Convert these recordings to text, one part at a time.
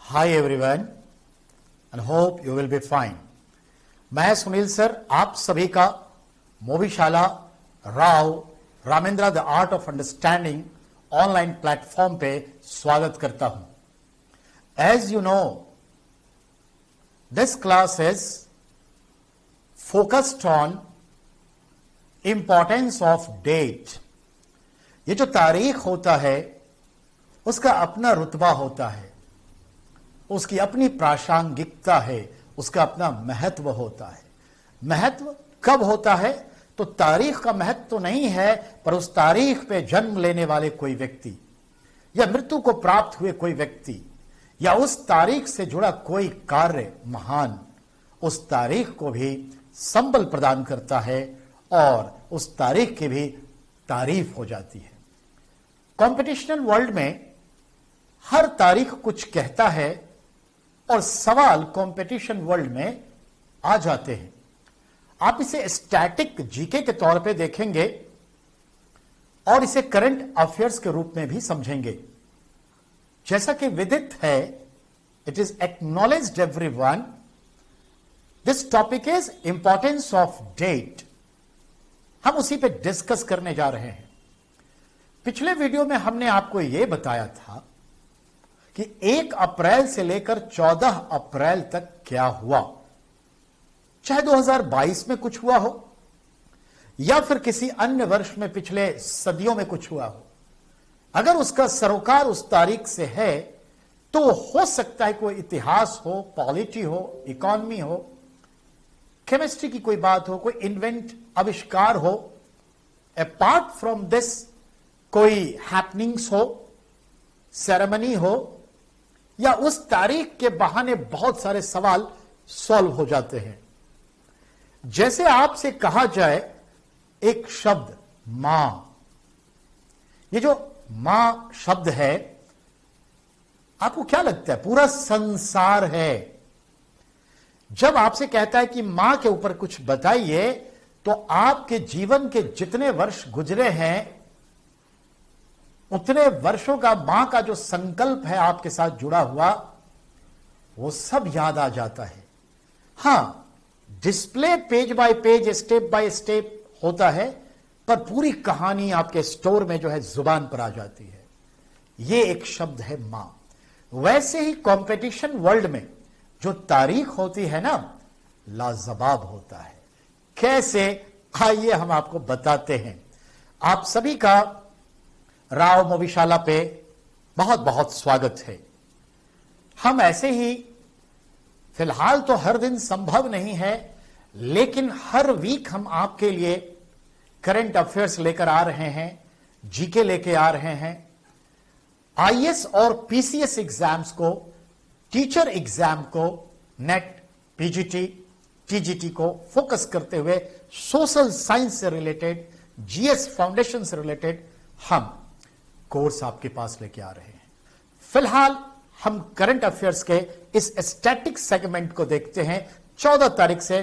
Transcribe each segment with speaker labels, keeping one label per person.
Speaker 1: Hi everyone and hope you will be fine. मैं Sunil sir आप सभी का मोविशाला Rao Ramendra the art of understanding online platform पे स्वागत करता हूं। As you know this class is focused on importance of date. ये जो तारीख होता है उसका अपना रुतबा होता है, उसकी अपनी प्रासंगिकता है, उसका अपना महत्व होता है। महत्व कब होता है? तो तारीख का महत्व तो नहीं है, पर उस तारीख पे जन्म लेने वाले कोई व्यक्ति या मृत्यु को प्राप्त हुए कोई व्यक्ति या उस तारीख से जुड़ा कोई कार्य महान उस तारीख को भी संबल प्रदान करता है और उस तारीख की भी तारीफ हो जाती है। कॉम्पिटिशनल वर्ल्ड में हर तारीख कुछ कहता है और सवाल कंपटीशन वर्ल्ड में आ जाते हैं। आप इसे स्टैटिक जीके के तौर पे देखेंगे और इसे करंट अफेयर्स के रूप में भी समझेंगे। जैसा कि विदित है, it is acknowledged everyone, this topic is importance of date. हम उसी पे डिस्कस करने जा रहे हैं। पिछले वीडियो में हमने आपको यह बताया था कि 1 अप्रैल से लेकर 14 अप्रैल तक क्या हुआ। चाहे 2022 में कुछ हुआ हो या फिर किसी अन्य वर्ष में पिछले सदियों में कुछ हुआ हो, अगर उसका सरोकार उस तारीख से है तो हो सकता है कोई इतिहास हो, पॉलिटी हो, इकोनॉमी हो, केमिस्ट्री की कोई बात हो, कोई इन्वेंट आविष्कार हो, अपार्ट फ्रॉम दिस कोई हैपनिंग्स हो, सेरेमनी हो, या उस तारीख के बहाने बहुत सारे सवाल सॉल्व हो जाते हैं। जैसे आपसे कहा जाए एक शब्द मां, ये जो मां शब्द है, आपको क्या लगता है? पूरा संसार है। जब आपसे कहता है कि मां के ऊपर कुछ बताइए, तो आपके जीवन के जितने वर्ष गुजरे हैं उतने वर्षों का मां का जो संकल्प है आपके साथ जुड़ा हुआ, वो सब याद आ जाता है। हां, display page bye page, step by step होता है, पर पूरी कहानी आपके स्टोर में जो है जुबान पर आ जाती है। ये एक शब्द है मां। वैसे ही कंपटीशन वर्ल्ड में जो तारीख होती है ना, लाजवाब होता है। कैसे? आइए हम आपको बताते हैं। आप सभी का राव मोविशाला पे बहुत बहुत स्वागत है। हम ऐसे ही फिलहाल तो हर दिन संभव नहीं है, लेकिन हर वीक हम आपके लिए करंट अफेयर्स लेकर आ रहे हैं, जीके लेके आ रहे हैं। आईएएस और पीसीएस एग्जाम्स को, टीचर एग्जाम को, नेट, पीजीटी, टीजीटी को फोकस करते हुए सोशल साइंस से रिलेटेड, जीएस फाउंडेशन से रिलेटेड हम कोर्स आपके पास लेके आ रहे हैं। फिलहाल हम करंट अफेयर्स के इस स्टैटिक सेगमेंट को देखते हैं। 14 तारीख से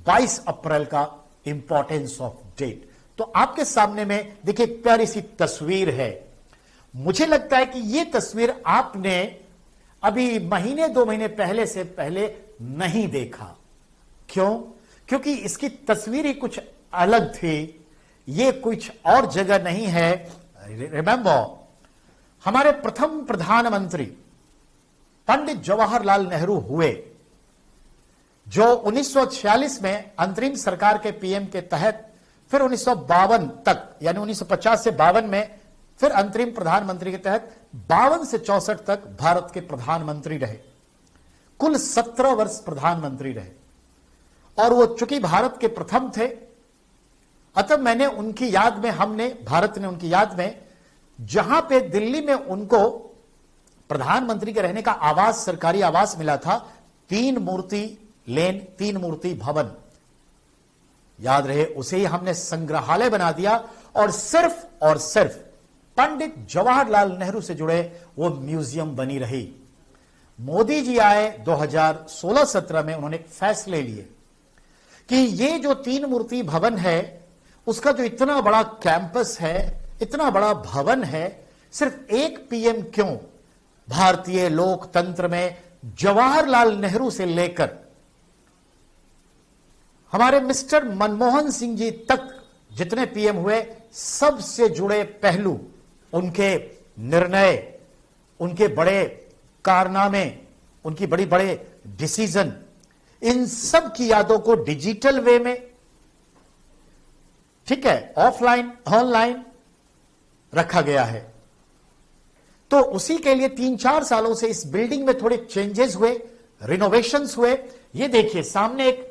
Speaker 1: 22 अप्रैल का इंपॉर्टेंस ऑफ डेट। तो आपके सामने में देखिए एक प्यारी सी तस्वीर है। मुझे लगता है कि यह तस्वीर आपने अभी महीने 2 महीने पहले से पहले नहीं देखा। क्यों? क्योंकि इसकी तस्वीर ही कुछ अलग थी। ये कुछ और जगह नहीं है। रिमेंबर, हमारे प्रथम प्रधानमंत्री पंडित जवाहरलाल नेहरू हुए, जो 1946 में अंतरिम सरकार के पीएम के तहत, फिर 1952 तक, यानी 1950 से 52 में फिर अंतरिम प्रधानमंत्री के तहत 52 से 64 तक भारत के प्रधानमंत्री रहे। कुल 17 वर्ष प्रधानमंत्री रहे और वो चूंकि भारत के प्रथम थे, अतः मैंने उनकी याद में, भारत ने उनकी याद में, जहां पे दिल्ली में उनको प्रधानमंत्री के रहने का आवास, सरकारी आवास मिला था, 3 मूर्ति लेन, 3 मूर्ति भवन, याद रहे, उसे ही हमने संग्रहालय बना दिया और सिर्फ पंडित जवाहरलाल नेहरू से जुड़े वो म्यूजियम बनी रही। मोदी जी आए 2016-17 में, उन्होंने फैसले लिए कि ये जो 3 मूर्ति भवन है, उसका जो इतना बड़ा कैंपस है, इतना बड़ा भवन है, सिर्फ एक पीएम क्यों, भारतीय लोकतंत्र में जवाहरलाल नेहरू से लेकर हमारे मिस्टर मनमोहन सिंह जी तक जितने पीएम हुए, सबसे जुड़े पहलू, उनके निर्णय, उनके बड़े कारनामे, उनकी बड़ी बड़े डिसीजन, इन सब की यादों को डिजिटल वे में, ठीक है, ऑफलाइन ऑनलाइन रखा गया है। तो उसी के लिए 3-4 सालों से इस बिल्डिंग में थोड़े चेंजेस हुए, रिनोवेशंस हुए। ये देखिए सामने एक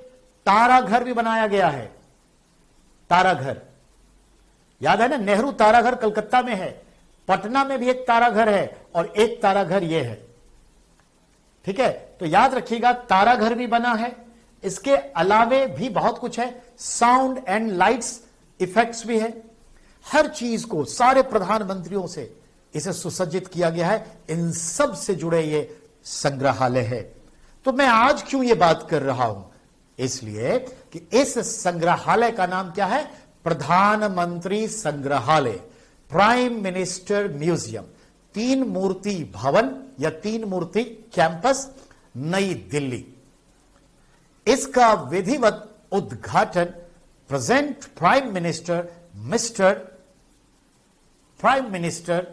Speaker 1: तारा घर भी बनाया गया है। तारा घर याद है ना, नेहरू तारा घर कलकत्ता में है, पटना में भी एक तारा घर है और एक तारा घर ये है, ठीक है। तो याद रखिएगा तारा घर भी बना है, इसके अलावे भी बहुत कुछ है, साउंड एंड लाइट्स इफेक्ट्स भी है। हर चीज को, सारे प्रधानमंत्रियों से इसे सुसज्जित किया गया है। इन सब से जुड़े ये संग्रहालय है। तो मैं आज क्यों ये बात कर रहा हूं, इसलिए कि इस संग्रहालय का नाम क्या है, प्रधानमंत्री संग्रहालय, प्राइम मिनिस्टर म्यूजियम, 3 मूर्ति भवन या 3 मूर्ति कैंपस, नई दिल्ली। इसका विधिवत उद्घाटन present prime minister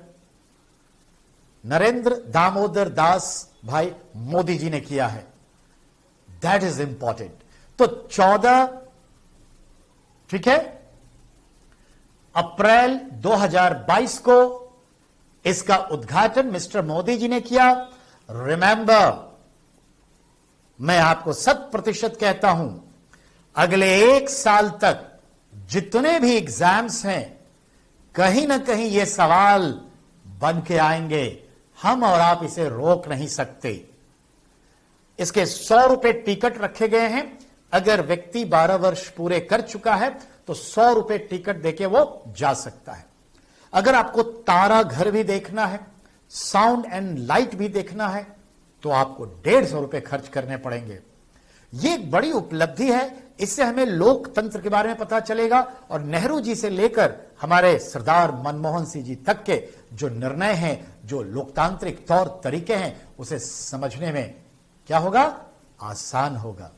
Speaker 1: Narendra Damodar Das Bhai Modi ji ने किया है। That is important. तो 14, ठीक है, अप्रैल 2022 को इसका उद्घाटन मिस्टर मोदी जी ने किया। रिमेंबर, मैं आपको 100% कहता हूं, अगले 1 साल तक जितने भी एग्जाम्स हैं, कहीं ना कहीं यह सवाल बन के आएंगे। हम और आप इसे रोक नहीं सकते। इसके 100 रुपए टिकट रखे गए हैं। अगर व्यक्ति 12 वर्ष पूरे कर चुका है तो 100 रुपए टिकट देके वो जा सकता है। अगर आपको तारा घर भी देखना है, साउंड एंड लाइट भी देखना है, तो आपको 150 रुपए खर्च करने पड़ेंगे। ये एक बड़ी उपलब्धि है। इससे हमें लोकतंत्र के बारे में पता चलेगा और नेहरू जी से लेकर हमारे सरदार मनमोहन सिंह जी तक के जो निर्णय हैं, जो लोकतांत्रिक तौर तरीके हैं, उसे समझने में क्या होगा, आसान होगा।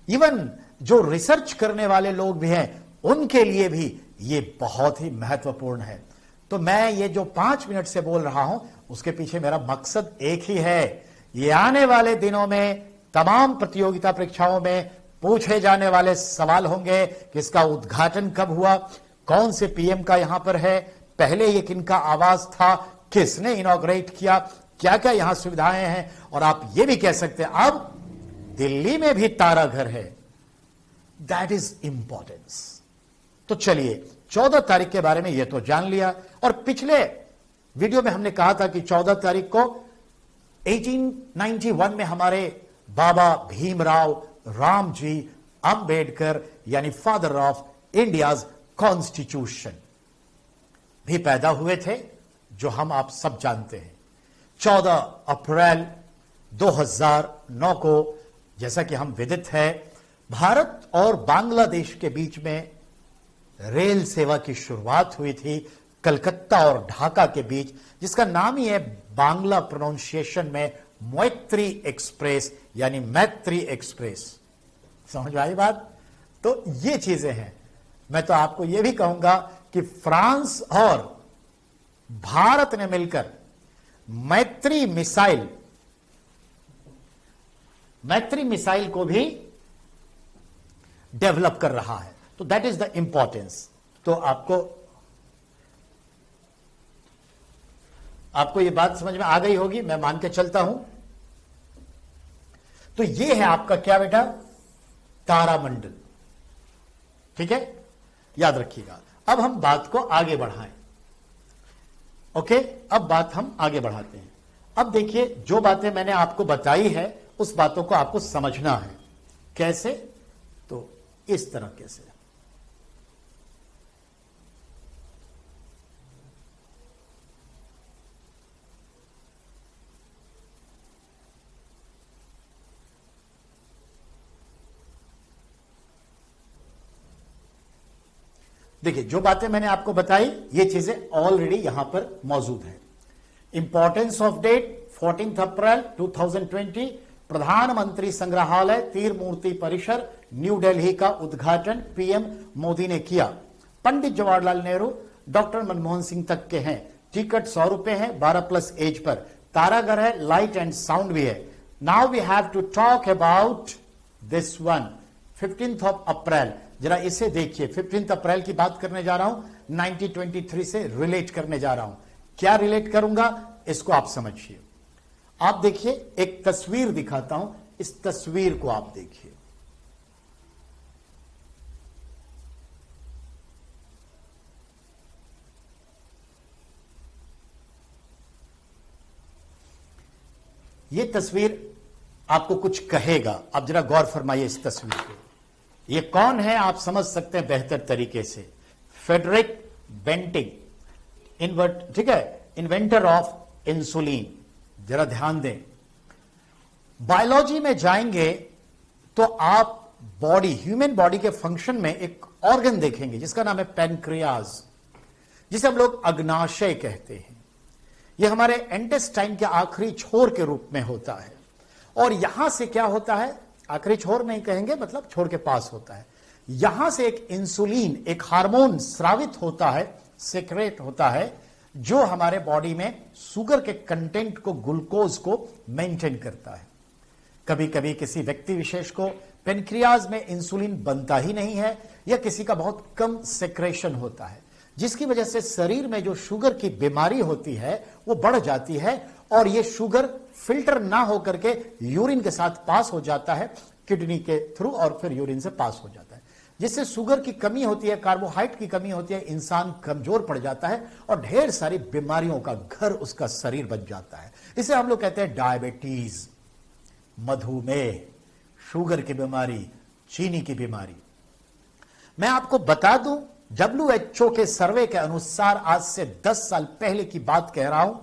Speaker 1: इवन जो रिसर्च करने वाले लोग भी हैं, उनके लिए भी ये बहुत ही महत्वपूर्ण है। तो मैं ये जो 5 मिनट से बोल रहा हूं, उसके पीछे मेरा मकसद एक ही है। ये आने वाले दिनों में तमाम प्रतियोगिता परीक्षाओं में पूछे जाने वाले सवाल होंगे कि इसका उद्घाटन कब हुआ, कौन से पीएम का यहां पर है, पहले ये किनका आवाज था, किसने इनॉग्रेट किया, क्या क्या यहां सुविधाएं हैं। और आप ये भी कह सकते हैं अब दिल्ली में भी तारा घर है। That is importance. तो चलिए 14 तारीख के बारे में ये तो जान लिया। और पिछले वीडियो में हमने कहा था कि 14 तारीख को 1891 में हमारे बाबा भीमराव रामजी अंबेडकर यानी फादर ऑफ इंडियाज कॉन्स्टिट्यूशन भी पैदा हुए थे, जो हम आप सब जानते हैं। 14 अप्रैल 2009 को, जैसा कि हम विदित है, भारत और बांग्लादेश के बीच में रेल सेवा की शुरुआत हुई थी, कलकत्ता और ढाका के बीच, जिसका नाम ही है बांग्ला प्रोनाउंसिएशन में मैत्री एक्सप्रेस यानी मैत्री एक्सप्रेस। समझ आई बात? तो ये चीजें हैं। मैं तो आपको यह भी कहूंगा कि फ्रांस और भारत ने मिलकर मैत्री मिसाइल को भी डेवलप कर रहा है। तो दैट इज द इंपॉर्टेंस। तो आपको यह बात समझ में आ गई होगी, मैं मान के चलता हूं। तो यह है आपका क्या बेटा, तारामंडल। ठीक है, याद रखिएगा। अब हम बात को आगे बढ़ाएं। ओके, अब बात हम आगे बढ़ाते हैं। अब देखिए, जो बातें मैंने आपको बताई है उस बातों को आपको समझना है। कैसे? तो इस तरह कैसे। देखिए, जो बातें मैंने आपको बताई, ये चीजें ऑलरेडी यहां पर मौजूद है। इंपॉर्टेंस ऑफ डेट 14 अप्रैल 2020 प्रधानमंत्री संग्रहालय तीर मूर्ति परिसर न्यू दिल्ली का उद्घाटन पीएम मोदी ने किया। पंडित जवाहरलाल नेहरू डॉक्टर मनमोहन सिंह तक के हैं। टिकट 100 रुपए है 12+ एज पर। तारागढ़ है, लाइट एंड साउंड भी है। Now we have to talk about this one 15th of April. जरा इसे देखिए, 15th अप्रैल की बात करने जा रहा हूं, 1923 से रिलेट करने जा रहा हूं। क्या रिलेट करूंगा इसको आप समझिए। आप देखिए, एक तस्वीर दिखाता हूं, इस तस्वीर को आप देखिए। ये तस्वीर आपको कुछ कहेगा, आप जरा गौर फरमाइए इस तस्वीर को। ये कौन है आप समझ सकते हैं बेहतर तरीके से। फ्रेडरिक बेंटिक, ठीक है, इन्वेंटर ऑफ इंसुलिन। जरा ध्यान दें, बायोलॉजी में जाएंगे तो आप बॉडी, ह्यूमन बॉडी के फंक्शन में एक ऑर्गन देखेंगे जिसका नाम है पैनक्रियाज, जिसे हम लोग अग्नाशय कहते हैं। यह हमारे इंटेस्टाइन के आखिरी छोर के रूप में होता है। और यहां से क्या होता है, आखिरी छोर नहीं कहेंगे, मतलब छोर के पास होता है। यहां से एक इंसुलिन, एक हार्मोन स्रावित होता है, सेक्रेट होता है, जो हमारे बॉडी में शुगर के कंटेंट को, ग्लूकोज को मेंटेन करता है। कभी कभी किसी व्यक्ति विशेष को पेनक्रियाज में इंसुलिन बनता ही नहीं है, या किसी का बहुत कम सेक्रेशन होता है, जिसकी वजह से शरीर में जो शुगर की बीमारी होती है वो बढ़ जाती है, और ये शुगर फिल्टर ना होकर के यूरिन के साथ पास हो जाता है, किडनी के थ्रू, और फिर यूरिन से पास हो जाता है, जिससे शुगर की कमी होती है, कार्बोहाइड्रेट की कमी होती है, इंसान कमजोर पड़ जाता है और ढेर सारी बीमारियों का घर उसका शरीर बन जाता है। इसे हम लोग कहते हैं डायबिटीज, मधुमेह, शुगर की बीमारी, चीनी की बीमारी। मैं आपको बता दूं, WHO के सर्वे के अनुसार, आज से 10 साल पहले की बात कह रहा हूं,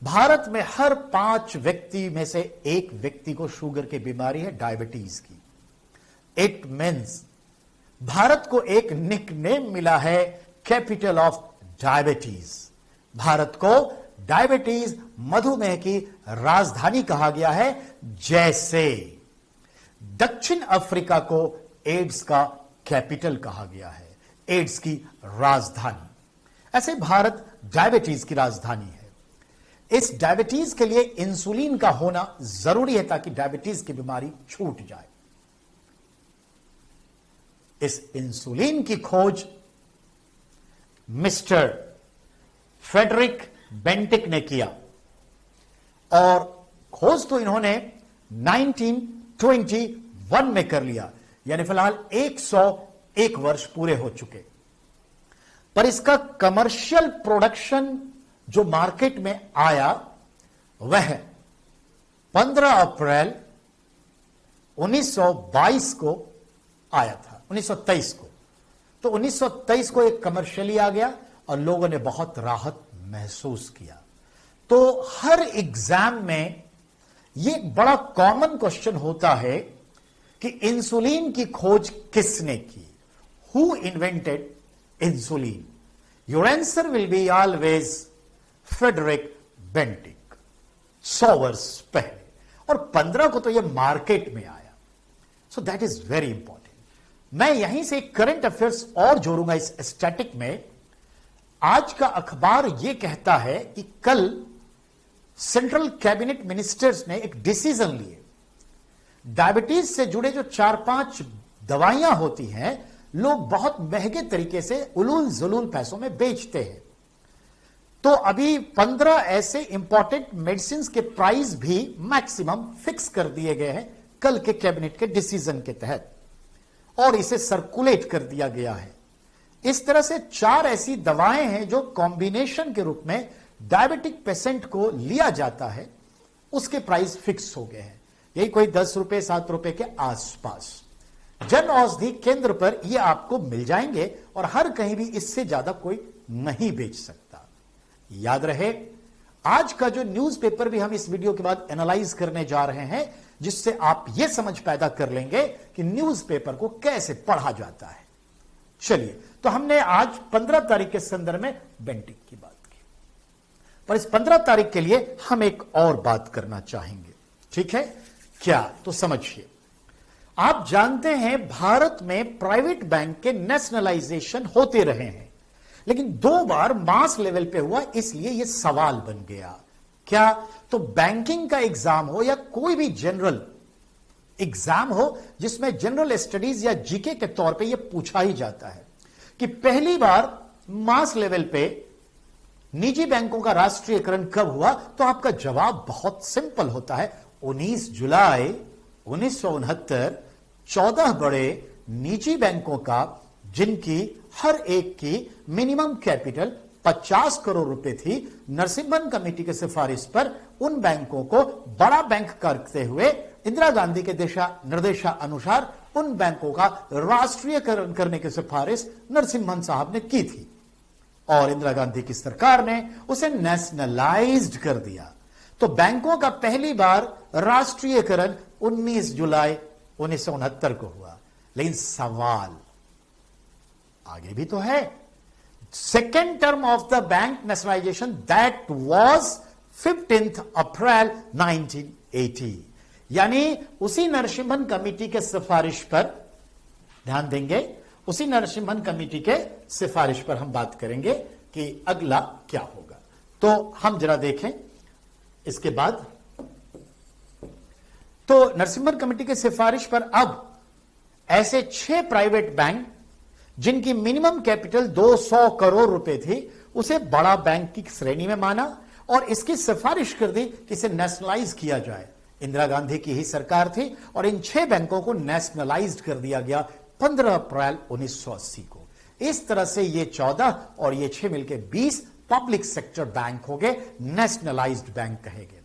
Speaker 1: भारत में हर 5 व्यक्ति में से 1 व्यक्ति को शुगर की बीमारी है, डायबिटीज की। इट मीन्स भारत को एक निकनेम मिला है, कैपिटल ऑफ डायबिटीज। भारत को डायबिटीज, मधुमेह की राजधानी कहा गया है, जैसे दक्षिण अफ्रीका को एड्स का कैपिटल कहा गया है, एड्स की राजधानी। ऐसे भारत डायबिटीज की राजधानी है। इस डायबिटीज के लिए इंसुलिन का होना जरूरी है ताकि डायबिटीज की बीमारी छूट जाए। इस इंसुलिन की खोज मिस्टर फ्रेडरिक बेंटिक ने किया, और खोज तो इन्होंने 1921 में कर लिया, यानी फिलहाल 101 वर्ष पूरे हो चुके। पर इसका कमर्शियल प्रोडक्शन जो मार्केट में आया वह 15 अप्रैल 1922 को आया था, 1923 को। तो 1923 को एक कमर्शियली आ गया और लोगों ने बहुत राहत महसूस किया। तो हर एग्जाम में यह एक बड़ा कॉमन क्वेश्चन होता है कि इंसुलिन की खोज किसने की, who invented insulin. Your answer will be always Frederick Bentinck, 100 वर्ष पहले, और 15 को तो यह मार्केट में आया। So that is very important. मैं यहीं से करंट अफेयर्स और जोड़ूंगा इस स्टैटिक में। आज का अखबार यह कहता है कि कल सेंट्रल कैबिनेट मिनिस्टर्स ने एक डिसीजन लिए, डायबिटीज से जुड़े जो 4-5 दवाइयां होती हैं, लोग बहुत महंगे तरीके से उलूल जुलूल पैसों में बेचते हैं। तो अभी 15 ऐसे इंपॉर्टेंट मेडिसिन के प्राइस भी मैक्सिमम फिक्स कर दिए गए हैं कल के कैबिनेट के डिसीजन के तहत, और इसे सर्कुलेट कर दिया गया है। इस तरह से 4 ऐसी दवाएं हैं जो कॉम्बिनेशन के रूप में डायबिटिक पेशेंट को लिया जाता है, उसके प्राइस फिक्स हो गए हैं। यही कोई 10 रुपए 7 रुपए के आसपास। जन औषधि केंद्र पर ये आपको मिल जाएंगे, और हर कहीं भी इससे ज्यादा कोई नहीं बेच सकता। याद रहे, आज का जो न्यूज़पेपर भी हम इस वीडियो के बाद एनालाइज करने जा रहे हैं, जिससे आप यह समझ पैदा कर लेंगे कि न्यूज़पेपर को कैसे पढ़ा जाता है। चलिए, तो हमने आज 15 तारीख के संदर्भ में बेंटिक की बात की। पर इस 15 तारीख के लिए हम एक और बात करना चाहेंगे। ठीक है, क्या? तो समझिए, आप जानते हैं भारत में प्राइवेट बैंक के नेशनलाइजेशन होते रहे हैं, लेकिन 2 बार मास लेवल पे हुआ, इसलिए यह सवाल बन गया। क्या? तो बैंकिंग का एग्जाम हो या कोई भी जनरल एग्जाम हो जिसमें जनरल स्टडीज या जीके के तौर पे यह पूछा ही जाता है कि पहली बार मास लेवल पे निजी बैंकों का राष्ट्रीयकरण कब हुआ, तो आपका जवाब बहुत सिंपल होता है, 19 जुलाई 1969 14 बड़े निजी बैंकों का, जिनकी हर एक की मिनिमम कैपिटल 50 करोड़ रुपए थी, नरसिम्हन कमेटी के सिफारिश पर उन बैंकों को बड़ा बैंक करते हुए इंदिरा गांधी के निर्देशा अनुसार उन बैंकों का राष्ट्रीयकरण करने की सिफारिश नरसिम्हन साहब ने की थी और इंदिरा गांधी की सरकार ने उसे नेशनलाइज्ड कर दिया। तो बैंकों का पहली बार राष्ट्रीयकरण 19 जुलाई 1969 को हुआ। लेकिन सवाल आगे भी तो है, second term of the bank nationalisation that was 15 अप्रैल 1980, यानी उसी नरसिम्हन कमेटी के सिफारिश पर, ध्यान देंगे, उसी नरसिम्हन कमेटी के सिफारिश पर हम बात करेंगे कि अगला क्या होगा। तो हम जरा देखें इसके बाद, तो नरसिम्हन कमेटी के सिफारिश पर अब ऐसे 6 प्राइवेट बैंक जिनकी मिनिमम कैपिटल 200 करोड़ रुपए थी, उसे बड़ा बैंक की श्रेणी में माना और इसकी सिफारिश कर दी कि इसे नेशनलाइज किया जाए। इंदिरा गांधी की ही सरकार थी और इन 6 बैंकों को नेशनलाइज्ड कर दिया गया 15 अप्रैल 1980 को। इस तरह से ये 14 और ये 6 मिलकर 20 पब्लिक सेक्टर बैंक हो गए, नेशनलाइज्ड बैंक कहेंगे।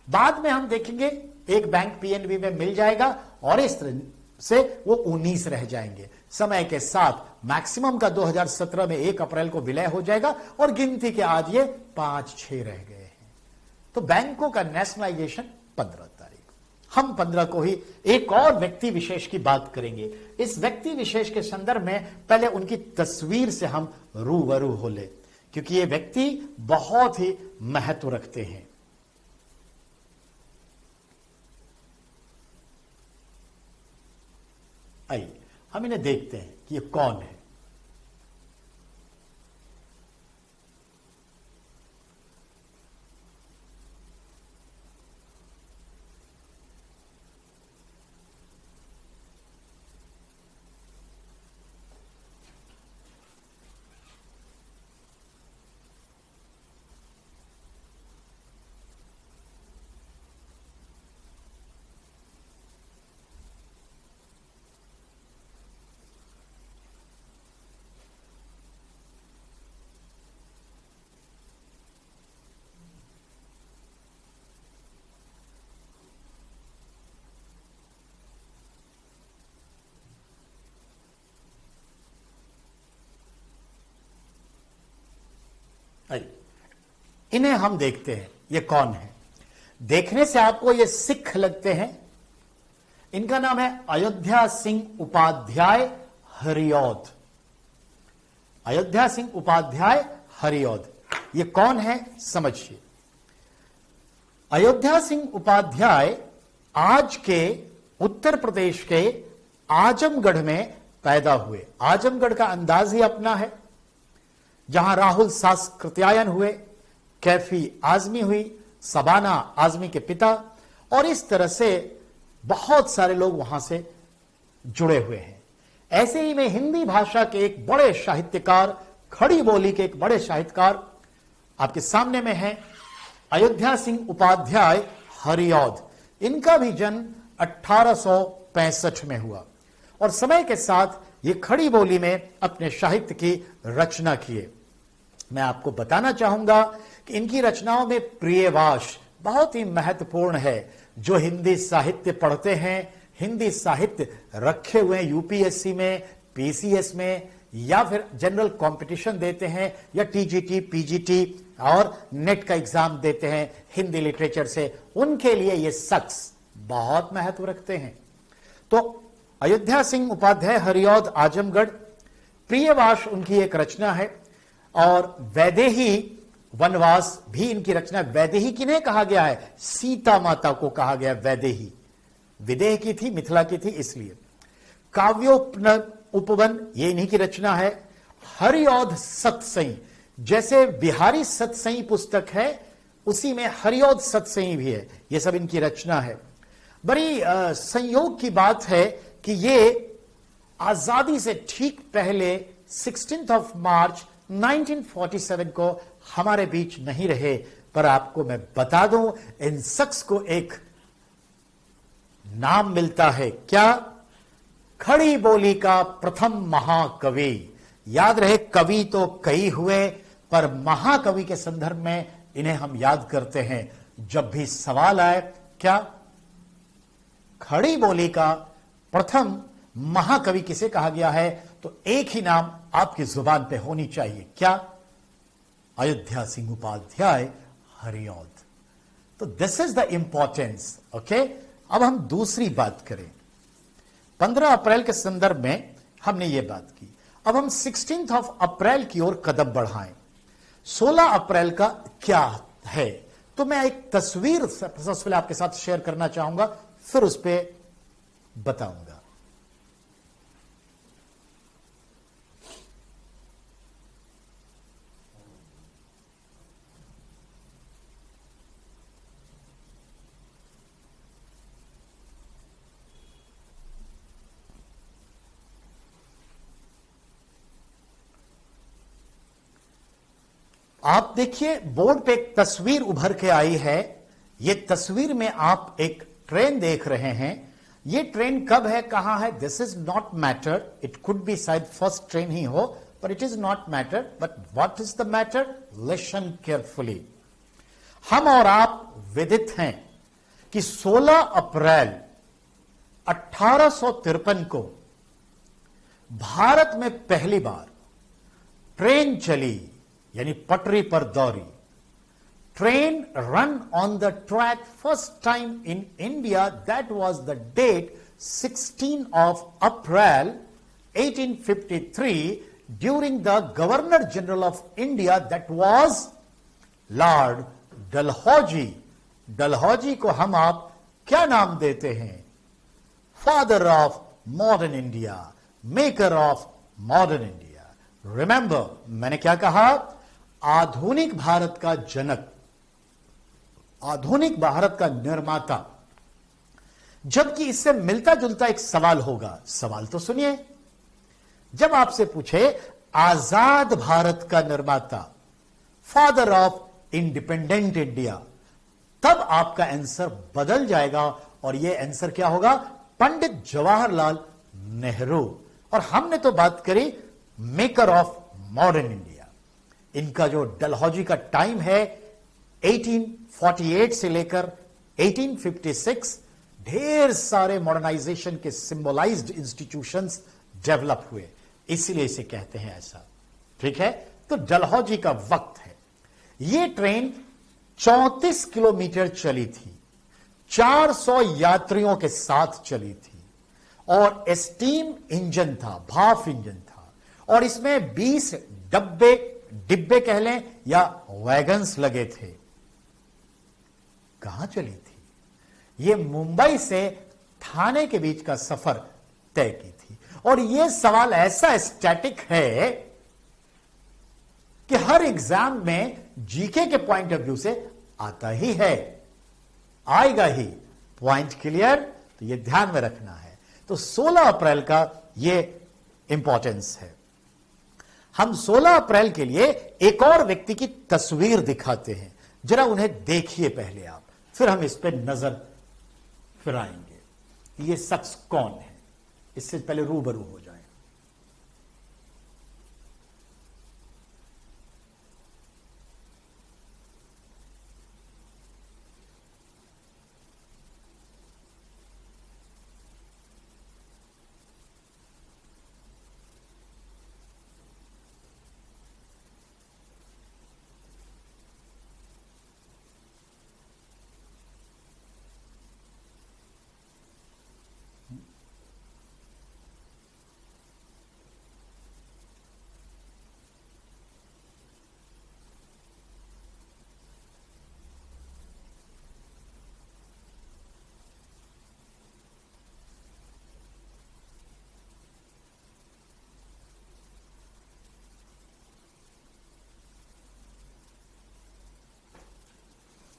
Speaker 1: बाद में हम देखेंगे एक बैंक पीएनबी में मिल जाएगा और इस तरह से वो 19 रह जाएंगे। समय के साथ मैक्सिमम का 2017 में 1 अप्रैल को विलय हो जाएगा और गिनती के आज ये 5-6 रह गए हैं। तो बैंकों का नेशनलाइजेशन 15 तारीख। हम 15 को ही एक और व्यक्ति विशेष की बात करेंगे। इस व्यक्ति विशेष के संदर्भ में पहले उनकी तस्वीर से हम रूबरू हो ले, क्योंकि ये व्यक्ति बहुत ही महत्व रखते हैं। आइए हम इन्हें देखते हैं कि ये कौन है। इन्हें हम देखते हैं, ये कौन है। देखने से आपको ये सिख लगते हैं। इनका नाम है अयोध्या सिंह उपाध्याय हरिऔध। अयोध्या सिंह उपाध्याय हरिऔध, ये कौन है समझिए। अयोध्या सिंह उपाध्याय आज के उत्तर प्रदेश के आजमगढ़ में पैदा हुए। आजमगढ़ का अंदाज ही अपना है, जहां राहुल सांस्कृत्यायन हुए, कैफी आजमी हुई, सबाना आजमी के पिता, और इस तरह से बहुत सारे लोग वहां से जुड़े हुए हैं। ऐसे ही में हिंदी भाषा के एक बड़े साहित्यकार, खड़ी बोली के एक बड़े साहित्यकार आपके सामने में है, अयोध्या सिंह उपाध्याय हरिऔध। इनका भी जन्म 1865 में हुआ और समय के साथ ये खड़ी बोली में अपने साहित्य की रचना किए। मैं आपको बताना चाहूंगा कि इनकी रचनाओं में प्रियवाश बहुत ही महत्वपूर्ण है। जो हिंदी साहित्य पढ़ते हैं, हिंदी साहित्य रखे हुए हैं यूपीएससी में, पीसीएस में, या फिर जनरल कंपटीशन देते हैं, या टीजीटी, पीजीटी और नेट का एग्जाम देते हैं हिंदी लिटरेचर से, उनके लिए ये शख्स बहुत महत्व रखते हैं। तो अयोध्या सिंह उपाध्याय हरिऔध आजमगढ़, प्रियवाश उनकी एक रचना है, और वैदेही वनवास भी इनकी रचना। वैदेही किन्हें कहा गया है? सीता माता को कहा गया वैदेही। विदेह की थी, मिथिला की थी, इसलिए। उपवन ये इन्हीं की रचना है। हरिऔध सतसई, जैसे बिहारी सतसई पुस्तक है उसी में हरिऔध सतसई भी है, ये सब इनकी रचना है। बड़ी संयोग की बात है कि ये आजादी से ठीक पहले 16 मार्च 1947 को हमारे बीच नहीं रहे। पर आपको मैं बता दूं, इन शख्स को एक नाम मिलता है, क्या? खड़ी बोली का प्रथम महाकवि। याद रहे, कवि तो कई हुए, पर महाकवि के संदर्भ में इन्हें हम याद करते हैं जब भी सवाल आए। क्या? खड़ी बोली का प्रथम महाकवि किसे कहा गया है? तो एक ही नाम आपकी जुबान पे होनी चाहिए, क्या? अयोध्या सिंह उपाध्याय, हरिऔध। तो this is the importance. Okay, अब हम दूसरी बात करें। 15 अप्रैल के संदर्भ में हमने ये बात की। अब हम 16 अप्रैल की ओर कदम बढ़ाएं। 16 अप्रैल का क्या है? तो मैं एक तस्वीर सबसे पहले आपके साथ शेयर करना चाहूंगा, फिर उस पर बताऊंगा। आप देखिए, बोर्ड पे एक तस्वीर उभर के आई है। ये तस्वीर में आप एक ट्रेन देख रहे हैं। ये ट्रेन कब है, कहां है, this is not matter. It could be शायद फर्स्ट ट्रेन ही हो, पर it is not matter. But what is the matter? Listen carefully. हम और आप विदित हैं कि 16 अप्रैल 1853 को भारत में पहली बार ट्रेन चली, यानी पटरी पर दौड़ी। Train run on the track first time in India. That was the date 16 April 1853 during the governor general of India, that was lord Dalhousie. Dalhousie को हम आप क्या नाम देते हैं? Father of modern India, maker of modern India. Remember, मैंने क्या कहा? आधुनिक भारत का जनक, आधुनिक भारत का निर्माता। जबकि इससे मिलता जुलता एक सवाल होगा। सवाल तो सुनिए। जब आपसे पूछे आजाद भारत का निर्माता, फादर ऑफ इंडिपेंडेंट इंडिया, तब आपका आंसर बदल जाएगा और यह आंसर क्या होगा? पंडित जवाहरलाल नेहरू। और हमने तो बात करी मेकर ऑफ मॉडर्न इंडिया। इनका जो डलहौजी का टाइम है 1848 से लेकर 1856, ढेर सारे मॉडर्नाइजेशन के सिंबलाइज्ड इंस्टीट्यूशंस डेवलप हुए, इसलिए इसे कहते हैं ऐसा। ठीक है, तो डलहौजी का वक्त है। यह ट्रेन 34 किलोमीटर चली थी, 400 यात्रियों के साथ चली थी, और स्टीम इंजन था, भाप इंजन था, और इसमें 20 डिब्बे कह लें या वैगन्स लगे थे। कहां चली थी? यह मुंबई से थाने के बीच का सफर तय की थी। और यह सवाल ऐसा स्टैटिक है कि हर एग्जाम में जीके के पॉइंट ऑफ व्यू से आता ही है, आएगा ही। Point clear? तो यह ध्यान में रखना है। तो 16 अप्रैल का यह इंपॉर्टेंस है। हम 16 अप्रैल के लिए एक और व्यक्ति की तस्वीर दिखाते हैं, जरा उन्हें देखिए पहले आप, फिर हम इस पर नजर फिराएंगे। ये शख्स कौन है, इससे पहले रूबरू हो जाए।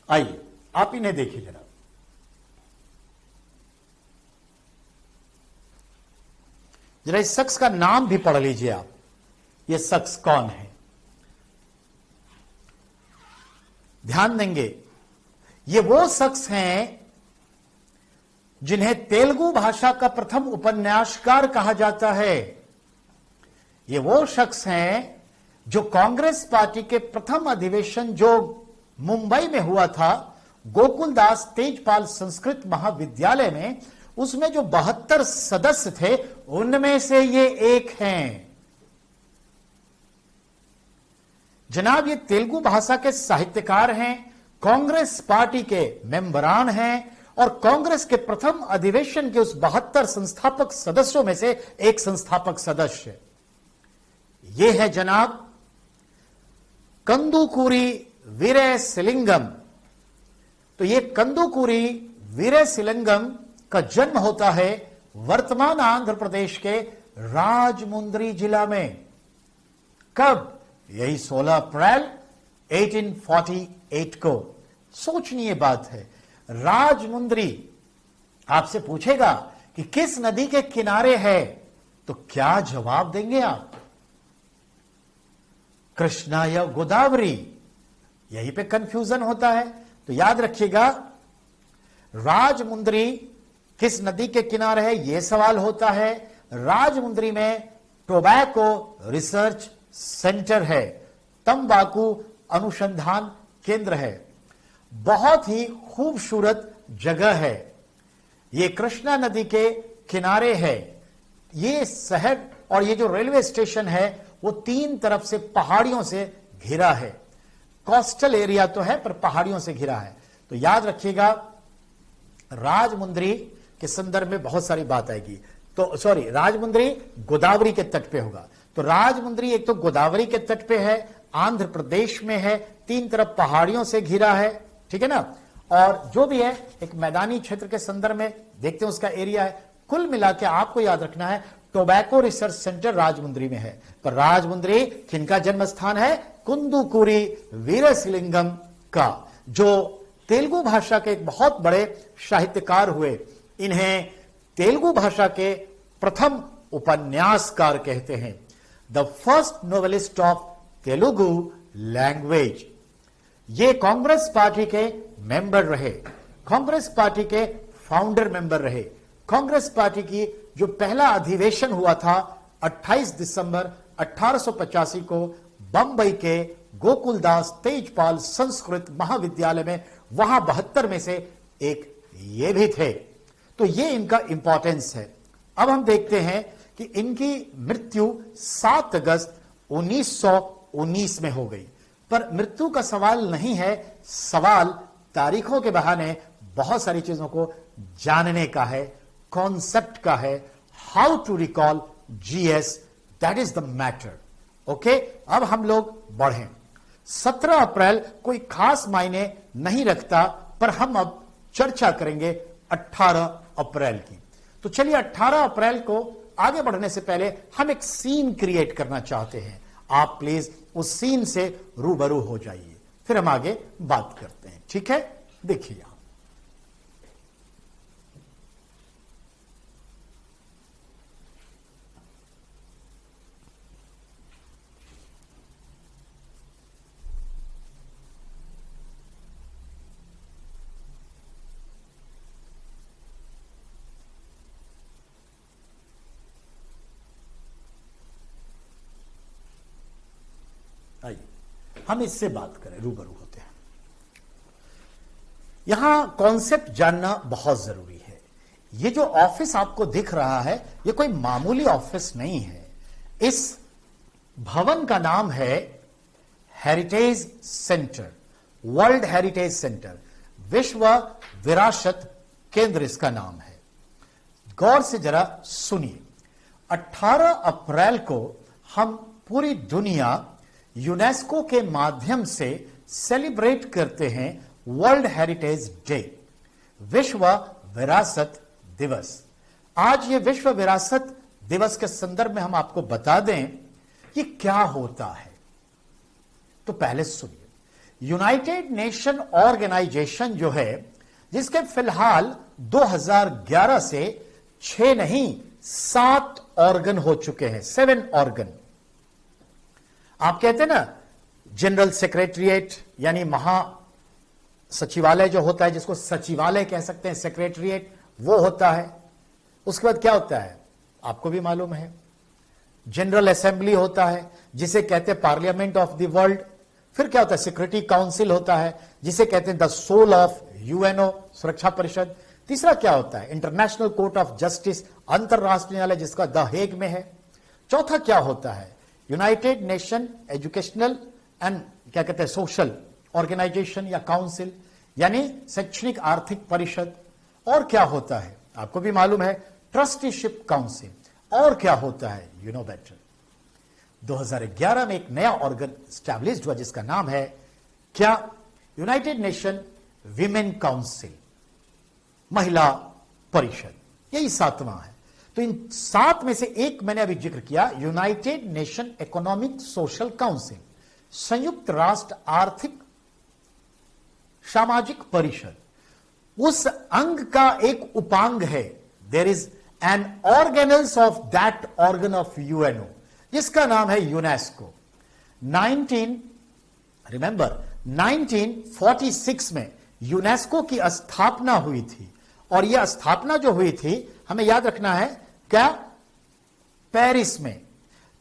Speaker 1: आइए आप इन्हें देखिए जरा। जरा इस शख्स का नाम भी पढ़ लीजिए आप, ये शख्स कौन है। ध्यान देंगे, ये वो शख्स हैं जिन्हें तेलुगु भाषा का प्रथम उपन्यासकार कहा जाता है। ये वो शख्स हैं जो कांग्रेस पार्टी के प्रथम अधिवेशन जो मुंबई में हुआ था, गोकुलदास तेजपाल संस्कृत महाविद्यालय में, उसमें जो 72 सदस्य थे उनमें से ये एक हैं। जनाब, ये तेलुगु भाषा के साहित्यकार हैं, कांग्रेस पार्टी के मेंबरान हैं और कांग्रेस के प्रथम अधिवेशन के उस 72 संस्थापक सदस्यों में से एक संस्थापक सदस्य ये है जनाब कंदुकूरी वीरेसिलिंगम। तो ये कंदुकूरी वीरेसिलिंगम का जन्म होता है वर्तमान आंध्र प्रदेश के राजमुंद्री जिला में। कब? यही 16 अप्रैल 1848 को। सोचनीय बात है, राजमुंद्री आपसे पूछेगा कि किस नदी के किनारे है, तो क्या जवाब देंगे आप? कृष्णा या गोदावरी? यहीं पे कंफ्यूजन होता है। तो याद रखिएगा, राजमुंद्री किस नदी के किनारे है, यह सवाल होता है। राजमुंद्री में टोबैको रिसर्च सेंटर है, तंबाकू अनुसंधान केंद्र है। बहुत ही खूबसूरत जगह है, ये कृष्णा नदी के किनारे है। ये शहर और ये जो रेलवे स्टेशन है वो 3 तरफ से पहाड़ियों से घिरा है। कोस्टल एरिया तो है पर पहाड़ियों से घिरा है। तो याद रखिएगा, राजमुंद्री के संदर्भ में बहुत सारी बात आएगी। तो सॉरी, राजमुंद्री गोदावरी के तट पे होगा। तो राजमुंद्री एक तो गोदावरी के तट पे है, आंध्र प्रदेश में है, 3 तरफ पहाड़ियों से घिरा है, ठीक है ना। और जो भी है एक मैदानी क्षेत्र के संदर्भ में देखते हैं उसका एरिया है। कुल मिला के आपको याद रखना है टोबैको रिसर्च सेंटर राजमुंद्री में है। पर राजमुंद्री किनका जन्म स्थान है? कुंदुकूरी वीरेसिलिंगम का, जो तेलुगु भाषा के एक बहुत बड़े साहित्यकार हुए। इन्हें तेलुगु भाषा के प्रथम उपन्यासकार कहते हैं, the first novelist of Telugu language. ये कांग्रेस पार्टी के मेंबर रहे, कांग्रेस पार्टी के फाउंडर मेंबर रहे। कांग्रेस पार्टी की जो पहला अधिवेशन हुआ था 28 दिसंबर 1885 को बंबई के गोकुलदास तेजपाल संस्कृत महाविद्यालय में, वहां 72 में से एक ये भी थे। तो ये इनका इंपॉर्टेंस है। अब हम देखते हैं कि इनकी मृत्यु 7 अगस्त 1919 में हो गई। पर मृत्यु का सवाल नहीं है, सवाल तारीखों के बहाने बहुत सारी चीजों को जानने का है, कॉन्सेप्ट का है। How to recall GS, that is the matter. Okay, अब हम लोग बढ़ें। 17 अप्रैल कोई खास मायने नहीं रखता, पर हम अब चर्चा करेंगे 18 अप्रैल की। तो चलिए 18 अप्रैल को आगे बढ़ने से पहले हम एक सीन क्रिएट करना चाहते हैं। आप प्लीज उस सीन से रूबरू हो जाइए, फिर हम आगे बात करते हैं, ठीक है। देखिए यहां आइए हम इससे बात करें, रूबरू होते हैं। यहां कॉन्सेप्ट जानना बहुत जरूरी है। ये जो ऑफिस आपको दिख रहा है, ये कोई मामूली ऑफिस नहीं है। इस भवन का नाम है heritage centre, world heritage centre, विश्व विरासत केंद्र इसका नाम है। गौर से जरा सुनिए, 18 अप्रैल को हम पूरी दुनिया यूनेस्को के माध्यम से सेलिब्रेट करते हैं वर्ल्ड हेरिटेज डे, विश्व विरासत दिवस। आज ये विश्व विरासत दिवस के संदर्भ में हम आपको बता दें ये क्या होता है। तो पहले सुनिए, यूनाइटेड नेशन ऑर्गेनाइजेशन जो है, जिसके फिलहाल 2011 से 6 नहीं 7 ऑर्गन हो चुके हैं, 7 ऑर्गन। आप कहते हैं ना जनरल सेक्रेटरिएट यानी महा सचिवालय जो होता है, जिसको सचिवालय कह सकते हैं, सेक्रेटरिएट वो होता है। उसके बाद क्या होता है आपको भी मालूम है, जनरल असेंबली होता है जिसे कहते हैं पार्लियामेंट ऑफ द वर्ल्ड। फिर क्या होता है, सिक्योरिटी काउंसिल होता है जिसे कहते हैं द सोल ऑफ यूएनओ, सुरक्षा परिषद। तीसरा क्या होता है, इंटरनेशनल कोर्ट ऑफ जस्टिस, अंतरराष्ट्रीय न्यायालय जिसका द हेग में है। चौथा क्या होता है, यूनाइटेड नेशन एजुकेशनल एंड क्या कहते हैं सोशल ऑर्गेनाइजेशन या काउंसिल, यानी शैक्षणिक आर्थिक परिषद। और क्या होता है आपको भी मालूम है, ट्रस्टीशिप काउंसिल। और क्या होता है, यू नो बेटर। 2011 में एक नया ऑर्गन स्टैब्लिश्ड हुआ जिसका नाम है क्या, यूनाइटेड नेशन विमेन काउंसिल, महिला परिषद। यही 7वां है। तो इन 7 में से एक मैंने अभी जिक्र किया, United nation economic social council, संयुक्त राष्ट्र आर्थिक सामाजिक परिषद। उस अंग का एक उपांग है, there is an organelles of that organ of UNO, जिसका नाम है यूनेस्को। 1946 में यूनेस्को की स्थापना हुई थी। और यह स्थापना जो हुई थी, हमें याद रखना है क्या, पेरिस में।